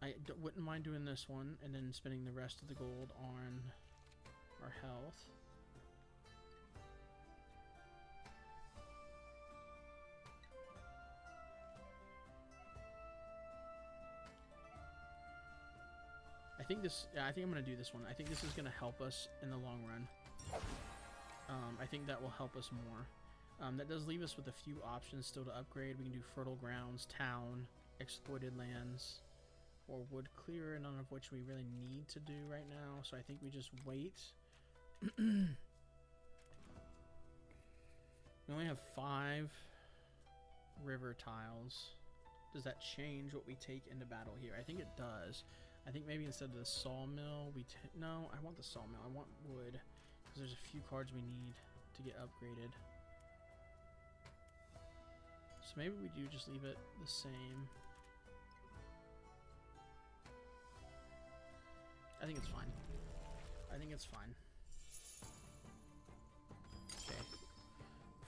I wouldn't mind doing this one and then spending the rest of the gold on our health. I think I'm gonna do this one. I think this is gonna help us in the long run. I think that will help us more. That does leave us with a few options still to upgrade. We can do fertile grounds, town, exploited lands, or wood clearer, none of which we really need to do right now. So I think we just wait. We only have 5 river tiles. Does that change what we take into battle here? I think it does. I think maybe instead of the sawmill, no, I want the sawmill. I want wood, because there's a few cards we need to get upgraded. So maybe we do just leave it the same. I think it's fine. I think it's fine. Okay.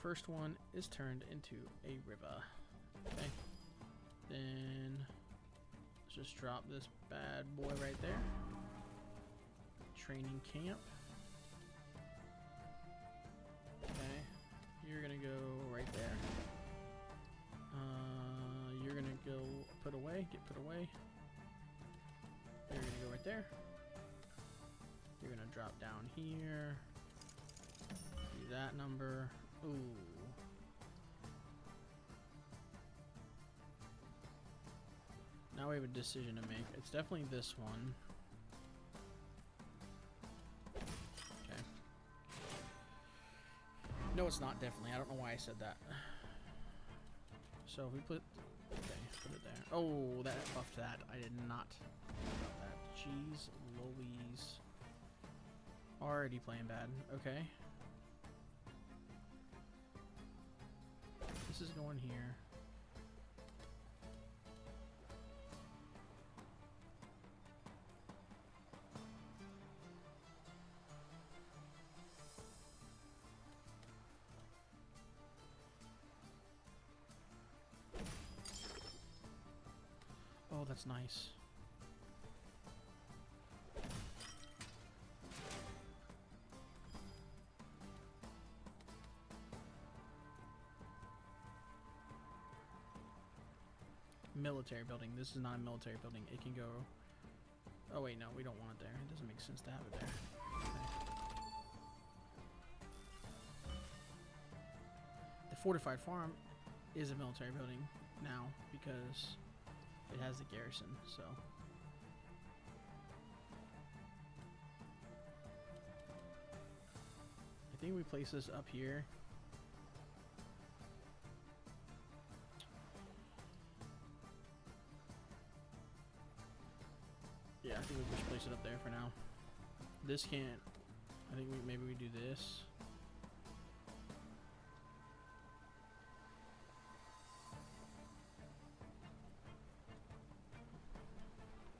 First one is turned into a river. Okay. Then let's just drop this bad boy right there. Training camp. Okay. You're gonna go right there. You're gonna go put away, get put away. You're gonna go right there. You're gonna drop down here. Do that number. Ooh. Now we have a decision to make. It's definitely this one. Okay. No, it's not definitely. I don't know why I said that. So if we put... Okay, put it there. Oh, that buffed that. I did not buff that. Jeez Louise. Already playing bad. Okay. This is going here. Oh, that's nice. Military building. This is not a military building. It can go... Oh wait, no, we don't want it there. It doesn't make sense to have it there. Okay. The fortified farm is a military building now because it has the garrison, so... I think we place this up here. Yeah, I think we just place it up there for now. This can't... I think maybe we do this.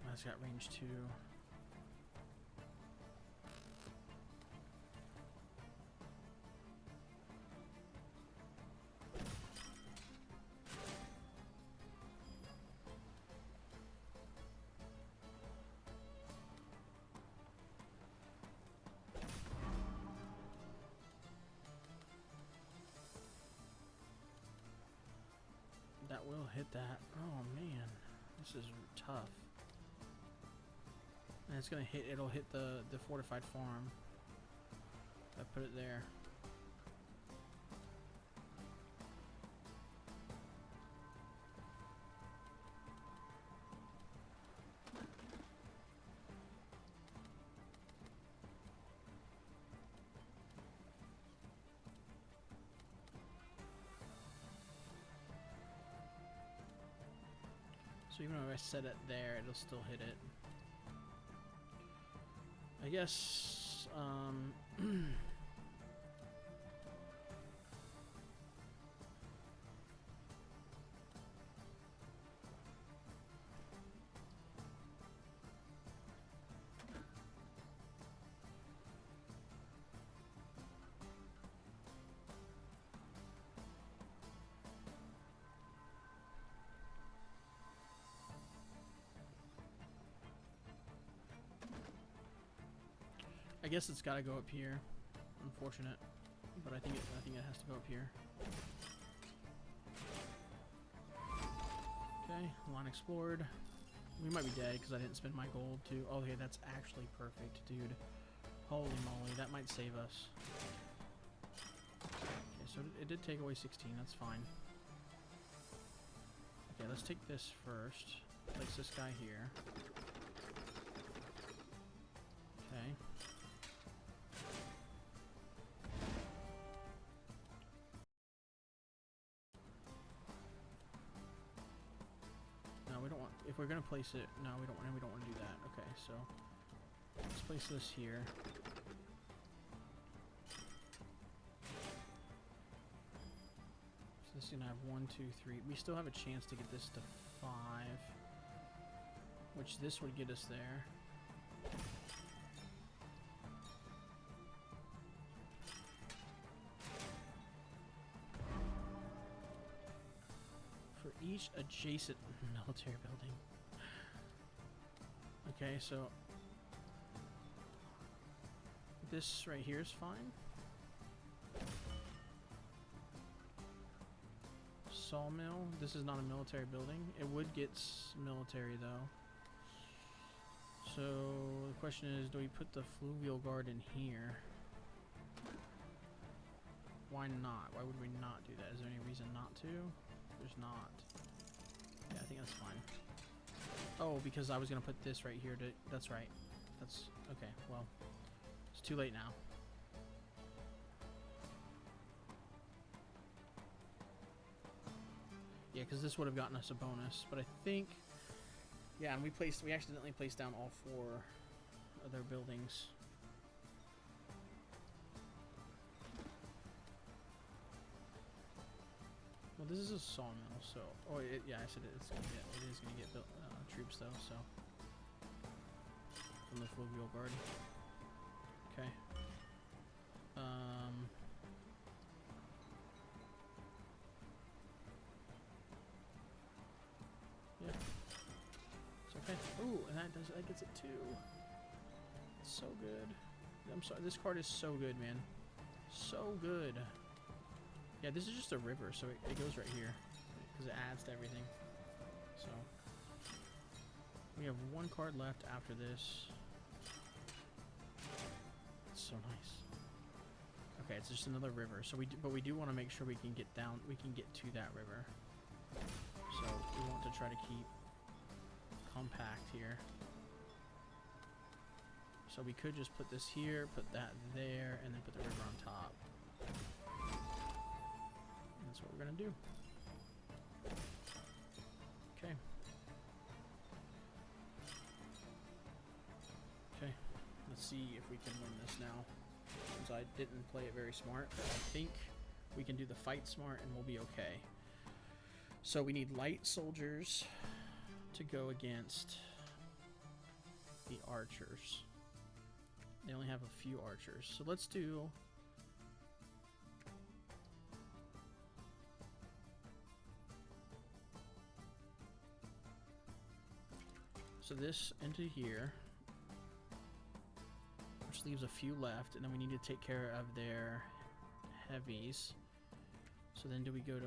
That's got range 2. That will hit that. Oh man, this is tough. And it's gonna hit. It'll hit the fortified farm. I put it there. So even if I set it there, it'll still hit it. I guess, I guess it's got to go up here. Unfortunate, but I think it has to go up here. Okay, line explored. We might be dead because I didn't spend my gold too. Oh, okay, that's actually perfect, dude. Holy moly, that might save us. Okay, so so it did take away 16. That's fine. Okay, let's take this first. Place this guy here. Okay. No, we don't want. If we're gonna place it, no, we don't want. We don't want to do that. Okay, so let's place this here. So this is gonna have 1, 2, 3. We still have a chance to get this to 5, which this would get us there. For each adjacent military building. Okay, so this right here is fine. Sawmill. This is not a military building. It would get military though. So the question is, do we put the fluvial guard in here? Why not? Why would we not do that? Is there any reason not to? There's not. Yeah, I think that's fine. Oh, because I was gonna put this right here to. That's right. That's okay. Well, it's too late now. Yeah, because this would have gotten us a bonus, but I think, yeah, and we accidentally placed down all 4 other buildings. Well, this is a sawmill, so, oh, yeah, I said it is gonna get troops though, so, from the fluvial guard. Okay. Yeah. It's okay. Ooh, and that gets it too. It's so good. I'm sorry, this card is so good, man. So good. Yeah, this is just a river, so it goes right here. Because it adds to everything. So. We have 1 card left after this. It's so nice. Okay, it's just another river. So but we do want to make sure we can get to that river. So we want to try to keep compact here. So we could just put this here, put that there, and then put the river on top. And that's what we're gonna do. Okay. Okay. Let's see if we can win this now. Since I didn't play it very smart, but I think we can do the fight smart and we'll be okay. So we need light soldiers to go against the archers. They only have a few archers. So let's do... So this into here, which leaves a few left, and then we need to take care of their heavies. So then do we go to...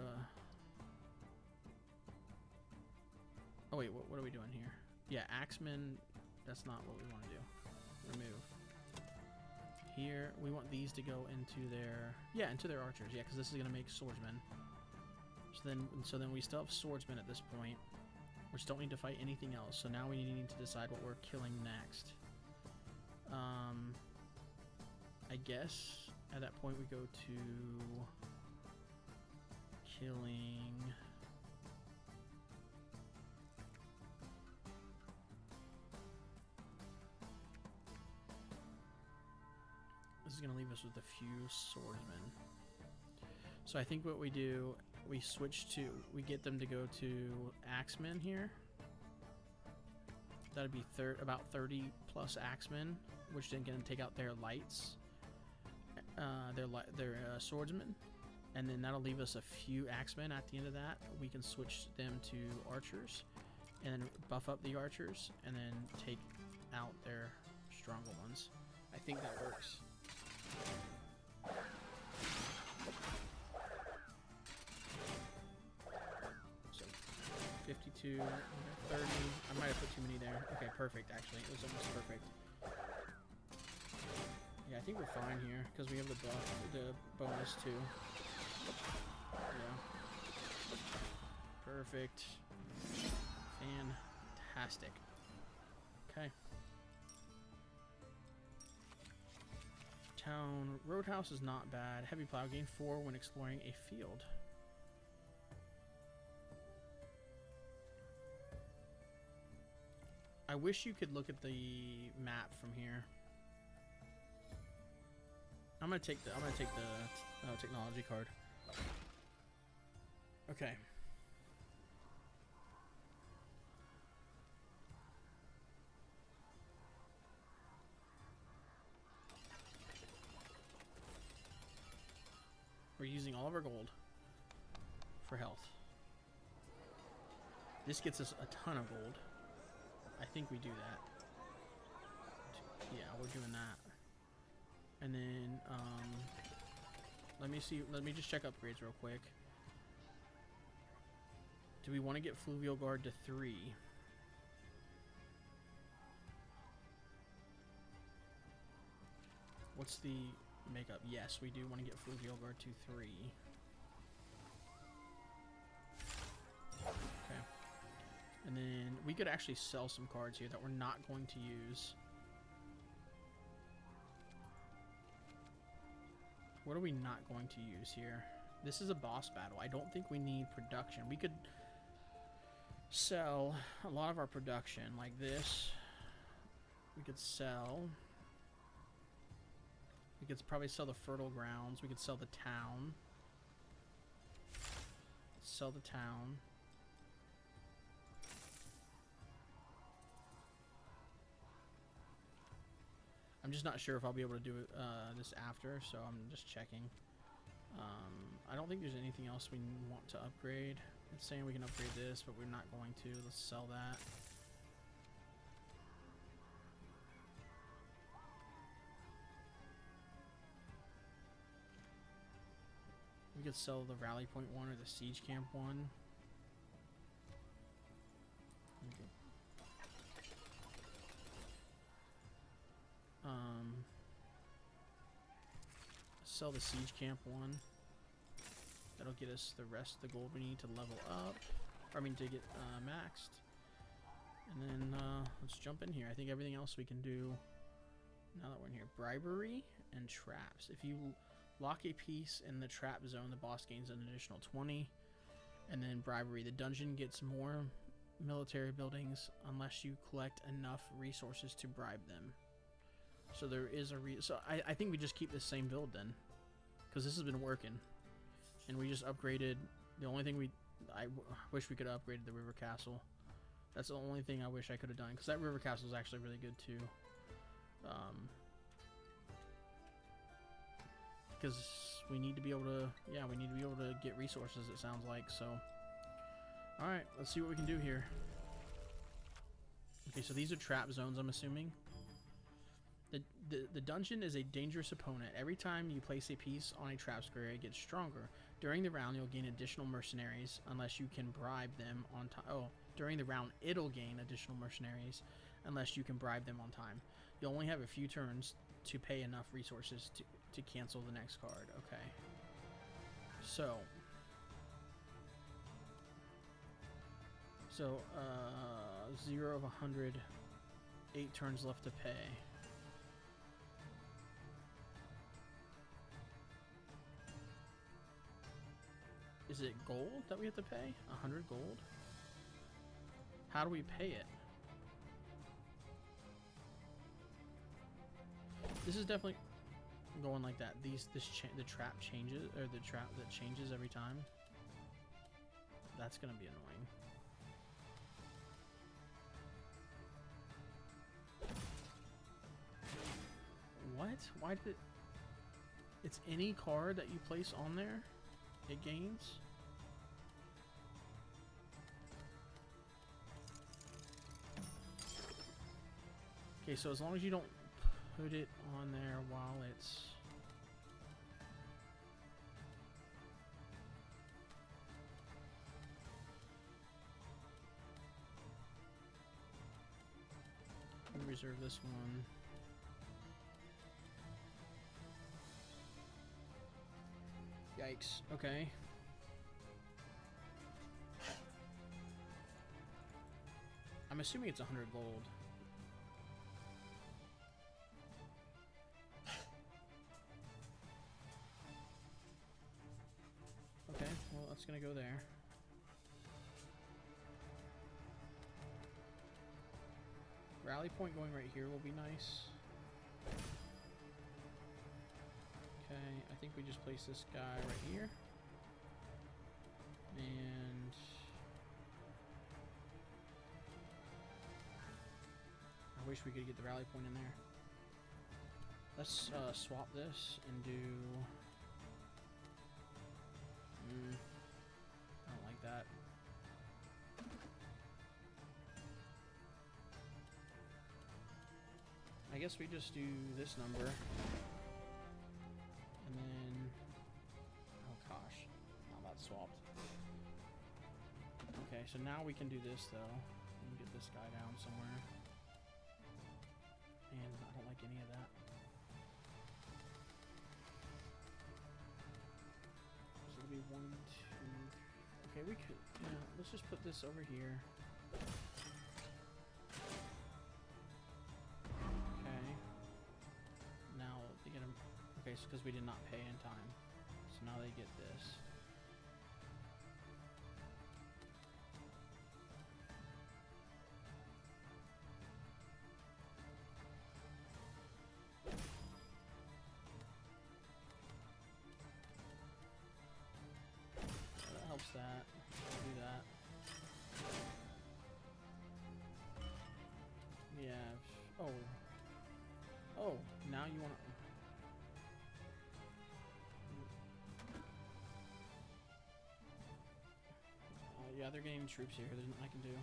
Oh wait, what are we doing here? Yeah, axemen, that's not what we want to do. Remove. Here, we want these to go into their... Yeah, into their archers, yeah, because this is going to make swordsmen. So then we still have swordsmen at this point, which don't need to fight anything else. So now we need to decide what we're killing next. I guess at that point we go to killing... This is going to leave us with a few swordsmen. So I think what we do, we get them to go to axemen here. That'd be about 30 plus axemen, which then can take out their lights, their swordsmen, and then that'll leave us a few axemen. At the end of that, we can switch them to archers, and then buff up the archers, and then take out their stronger ones. I think that works. So 52, 30. I might have put too many there. Okay, perfect. Actually, it was almost perfect. Yeah, I think we're fine here because we have the bonus too. Yeah. Perfect. Fantastic. Okay. Town Roadhouse is not bad. Heavy plow gain 4 when exploring a field. I wish you could look at the map from here. I'm gonna take the technology card. Okay. We're using all of our gold for health. This gets us a ton of gold. I think we do that. Yeah, we're doing that. And then, let me see. Let me just check upgrades real quick. Do we want to get Fluvial Guard to 3? What's the makeup? Yes, we do want to get Fluvial Guard to 3. Okay. And then we could actually sell some cards here that we're not going to use. What are we not going to use here? This is a boss battle. I don't think we need production. We could sell a lot of our production like this. We could sell. We could probably sell the fertile grounds. We could sell the town. Sell the town. I'm just not sure if I'll be able to do it, this after, so I'm just checking. I don't think there's anything else we want to upgrade. It's saying we can upgrade this, but we're not going to. Let's sell that. We could sell the Rally Point one or the Siege Camp one. Okay. Sell the Siege Camp one. That'll get us the rest of the gold we need to level up. I mean, to get maxed. And then let's jump in here. I think everything else we can do now that we're in here. Bribery and traps. If you lock a piece in the trap zone, the boss gains an additional 20. And then bribery. The dungeon gets more military buildings unless you collect enough resources to bribe them. So there is a so I think we just keep the same build then, because this has been working, and we just upgraded. The only thing I wish we could have upgraded the river castle. That's the only thing I wish I could have done, because that river castle is actually really good too. Because we need to be able to, yeah, we need to be able to get resources. It sounds like so. All right, let's see what we can do here. Okay, so these are trap zones, I'm assuming. The dungeon is a dangerous opponent. Every time you place a piece on a trap square, it gets stronger. During the round, you'll gain additional mercenaries unless you can bribe them on time. Oh, during the round, it'll gain additional mercenaries unless you can bribe them on time. You'll only have a few turns to pay enough resources to cancel the next card. Okay. So 0 of 100, 8 turns left to pay. Is it gold that we have to pay? 100 gold? How do we pay it? This is definitely going like that. The trap changes, or the trap that changes every time. That's gonna be annoying. What? Why did it? It's any card that you place on there, it gains. Okay, so as long as you don't put it on there while it's... Let me reserve this one. Yeah, Yikes. Okay. I'm assuming it's 100 gold. Okay, well, that's gonna go there. Rally point going right here will be nice. Okay, I think we just place this guy right here. And I wish we could get the rally point in there. Let's swap this and do... I don't like that. I guess we just do this number. And then... Oh gosh. Not that swapped. Okay, so now we can do this though. Let me get this guy down somewhere. And I don't like any of that. So it'll be 1, 2... Okay, we could... Yeah, let's just put this over here. Okay. Now they get them... Okay, so because we did not pay in time. So now they get this. That. I'll do that. Yeah. Oh. Oh, now you want to... yeah, they're getting troops here. There's nothing I can do.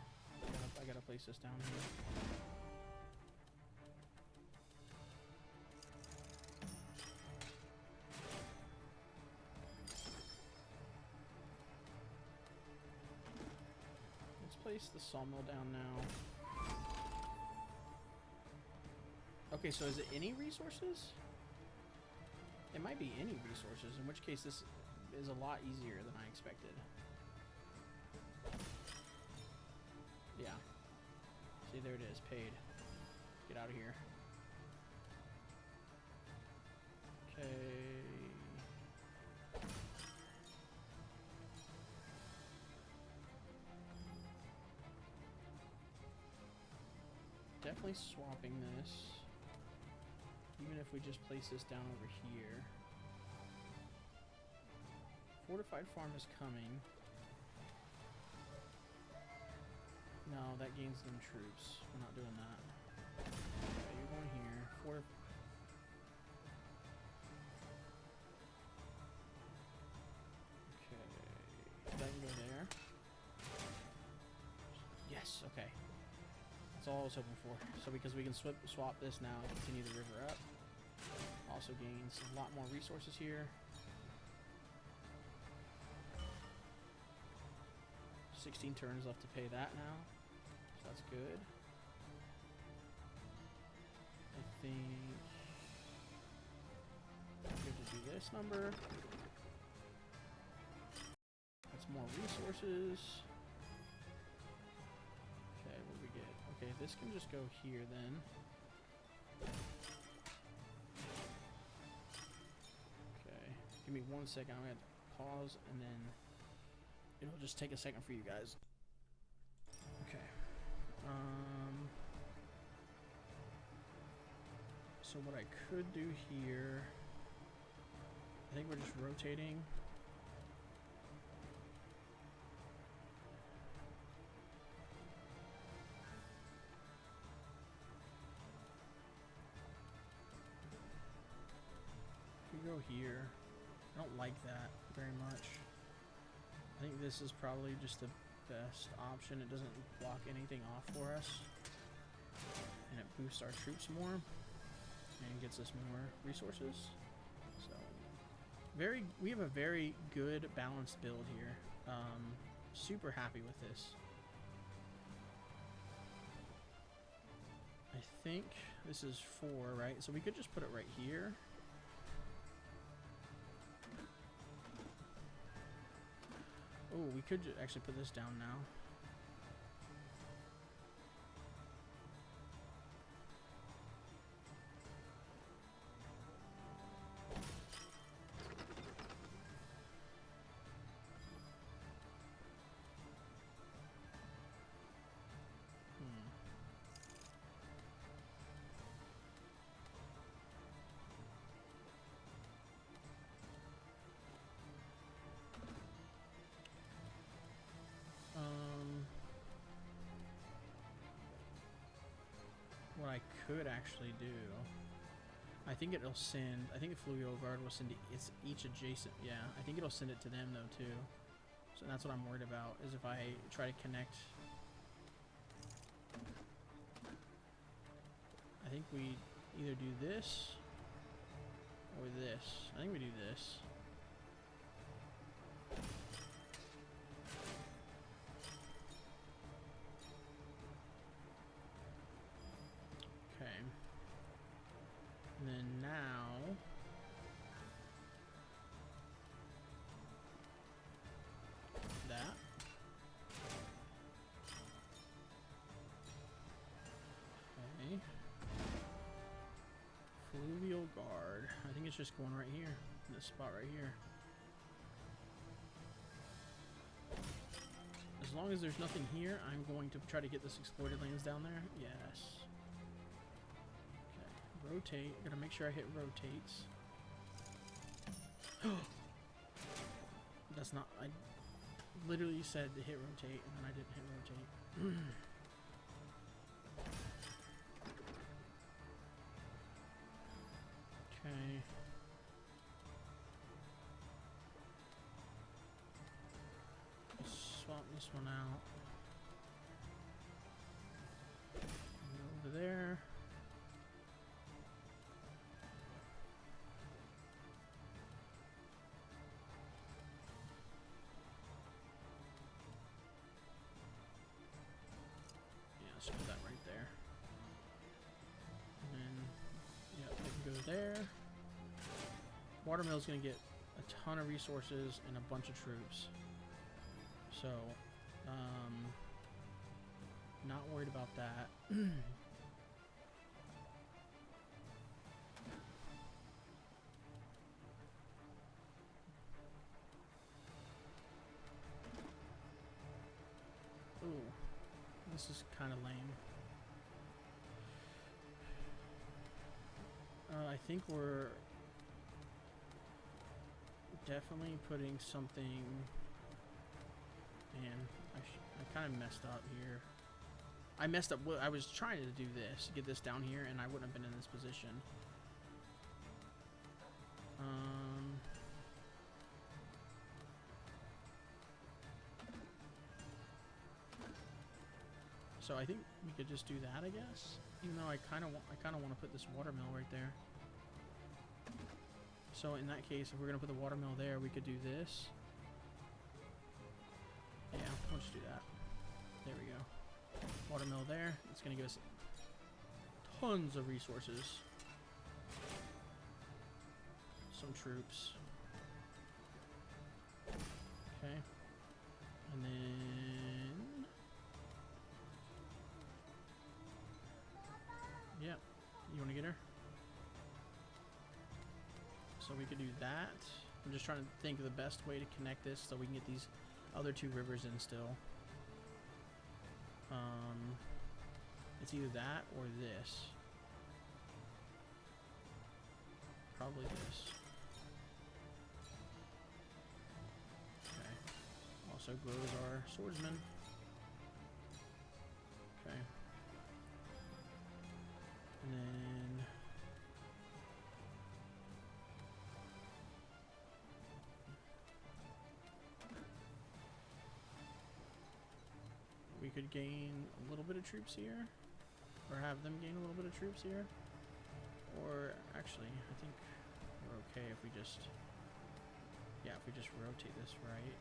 I gotta place this down here. Place the sawmill down now. Okay, so is it any resources? It might be any resources, in which case this is a lot easier than I expected. Yeah. See, there it is, paid. Get out of here. Okay. Definitely swapping this, even if we just place this down over here. Fortified farm is coming. No, that gains them troops. We're not doing that. Okay, you're going here. Okay, that can go there. Yes, okay. That's all I was hoping for. So because we can swap this now and continue the river up. Also gains a lot more resources here. 16 turns left to pay that now. So that's good. I think I'm good to do this number. That's more resources. Okay, this can just go here then. Okay, give me 1 second. I'm gonna pause and then it'll just take a second for you guys. Okay. So what I could do here, I think we're just rotating. Go here. I don't like that very much. I think this is probably just the best option. It doesn't block anything off for us, and it boosts our troops more and gets us more resources. So we have a very good balanced build here. Super happy with this. I think this is 4, right? So we could just put it right here. Ooh, we could actually put this down now. What I could actually do, I think it'll send, I think the Fluvial Guard will send it's each adjacent, yeah, I think it'll send it to them though too. So that's what I'm worried about, is if I try to connect. I think we either do this or this. I think we do this. Okay. And then now that. Okay. Fluvial Guard. I think it's just going right here. In this spot right here. As long as there's nothing here, I'm going to try to get this exploited lands down there. Yes. Okay. Rotate. Gotta make sure I hit rotates. That's not... I literally said to hit rotate, and then I didn't hit rotate. Okay. Swap this one out. And over there. Yeah, let's put that right there. And then, yeah, we can go there. Watermill's gonna get a ton of resources and a bunch of troops. So, not worried about that. Ooh, this is kind of lame. I think we're definitely putting something. Man, I kind of messed up here. I messed up. I was trying to do this, get this down here, and I wouldn't have been in this position. So I think we could just do that, I guess. Even though I kind of want to put this watermill right there. So in that case, if we're gonna put the watermill there, we could do this. Yeah, we'll just do that. There we go. Watermill there. It's gonna give us tons of resources. Some troops. Okay. And then... yeah. You wanna get her? So we could do that. I'm just trying to think of the best way to connect this so we can get these other two rivers in still. It's either that or this. Probably this. Okay. Also grows our swordsman. Okay. And then... we could gain a little bit of troops here. Or have them gain a little bit of troops here. Or actually, I think we're okay if we just... yeah, if we just rotate this right.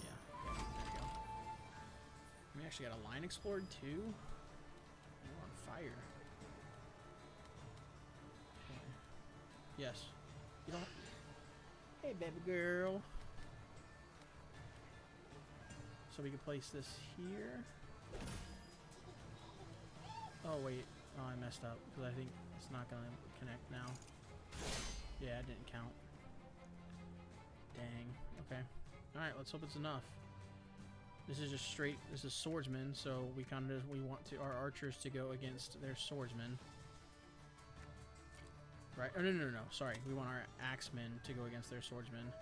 Yeah, there we go. We actually got a line explored too. And we're on fire. Yes. You don't. Hey, baby girl. So we can place this here. Oh wait. Oh, I messed up because I think it's not gonna connect now. Yeah, it didn't count. Dang. Okay. All right. Let's hope it's enough. This is just straight. This is swordsman, so we kind of want our archers to go against their swordsmen. Right? Oh, no. Sorry. We want our axemen to go against their swordsmen.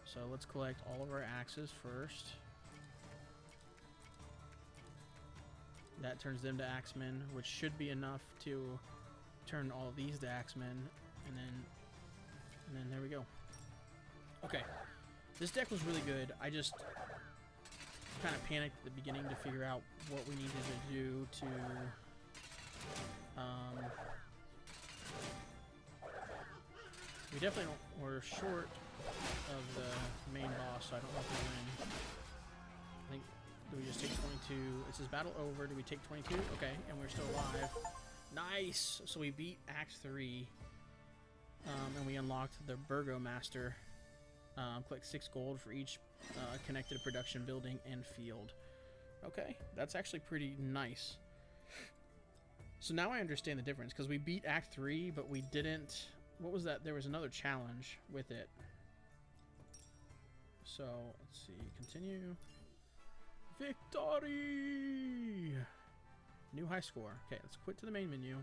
So let's collect all of our axes first. That turns them to axemen, which should be enough to turn all of these to axemen, and then there we go. Okay. This deck was really good. I just kind of panicked at the beginning to figure out what we needed to do to we definitely don't, we're short of the main boss, so I don't know if we win. I think, do we just take 22? It says battle over. Do we take 22? Okay, and we're still alive. Nice! So we beat Act 3, and we unlocked the Burgomaster. Collect 6 gold for each connected production building and field. Okay, that's actually pretty nice. So now I understand the difference, because we beat Act 3, but we didn't... What was that? There was another challenge with it. So, let's see. Continue. Victory! New high score. Okay, let's quit to the main menu.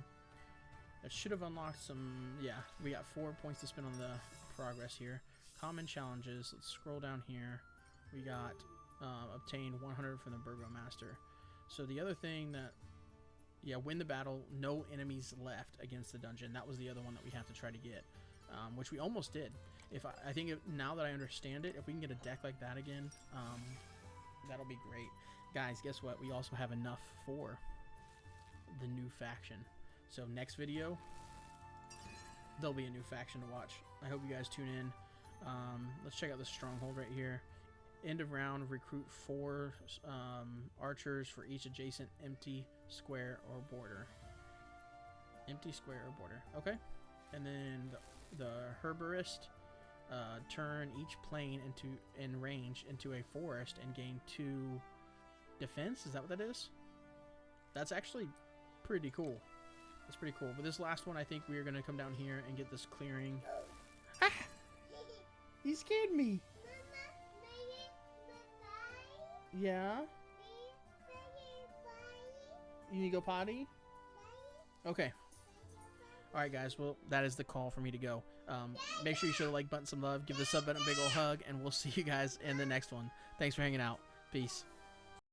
That should have unlocked some... Yeah, we got 4 points to spend on the progress here. Common challenges. Let's scroll down here. We got obtained 100 from the Burgomaster. So the other thing that... Yeah, win the battle. No enemies left against the dungeon. That was the other one that we have to try to get, which we almost did. I think now that I understand it, if we can get a deck like that again, that'll be great. Guys, guess what? We also have enough for the new faction. So next video, there'll be a new faction to watch. I hope you guys tune in. Let's check out this stronghold right here. End of round, recruit 4 archers for each adjacent empty square or border. Empty square or border. Okay. And then the herborist, turn each plane in range into a forest and gain 2 defense. Is that what that is? That's actually pretty cool. That's pretty cool. But this last one, I think we are going to come down here and get this clearing. Ah! He scared me. Yeah? You need to go potty? Okay. Alright guys, well, that is the call for me to go. Make sure you show the like button some love, give the sub button a big ol' hug, and we'll see you guys in the next one. Thanks for hanging out. Peace.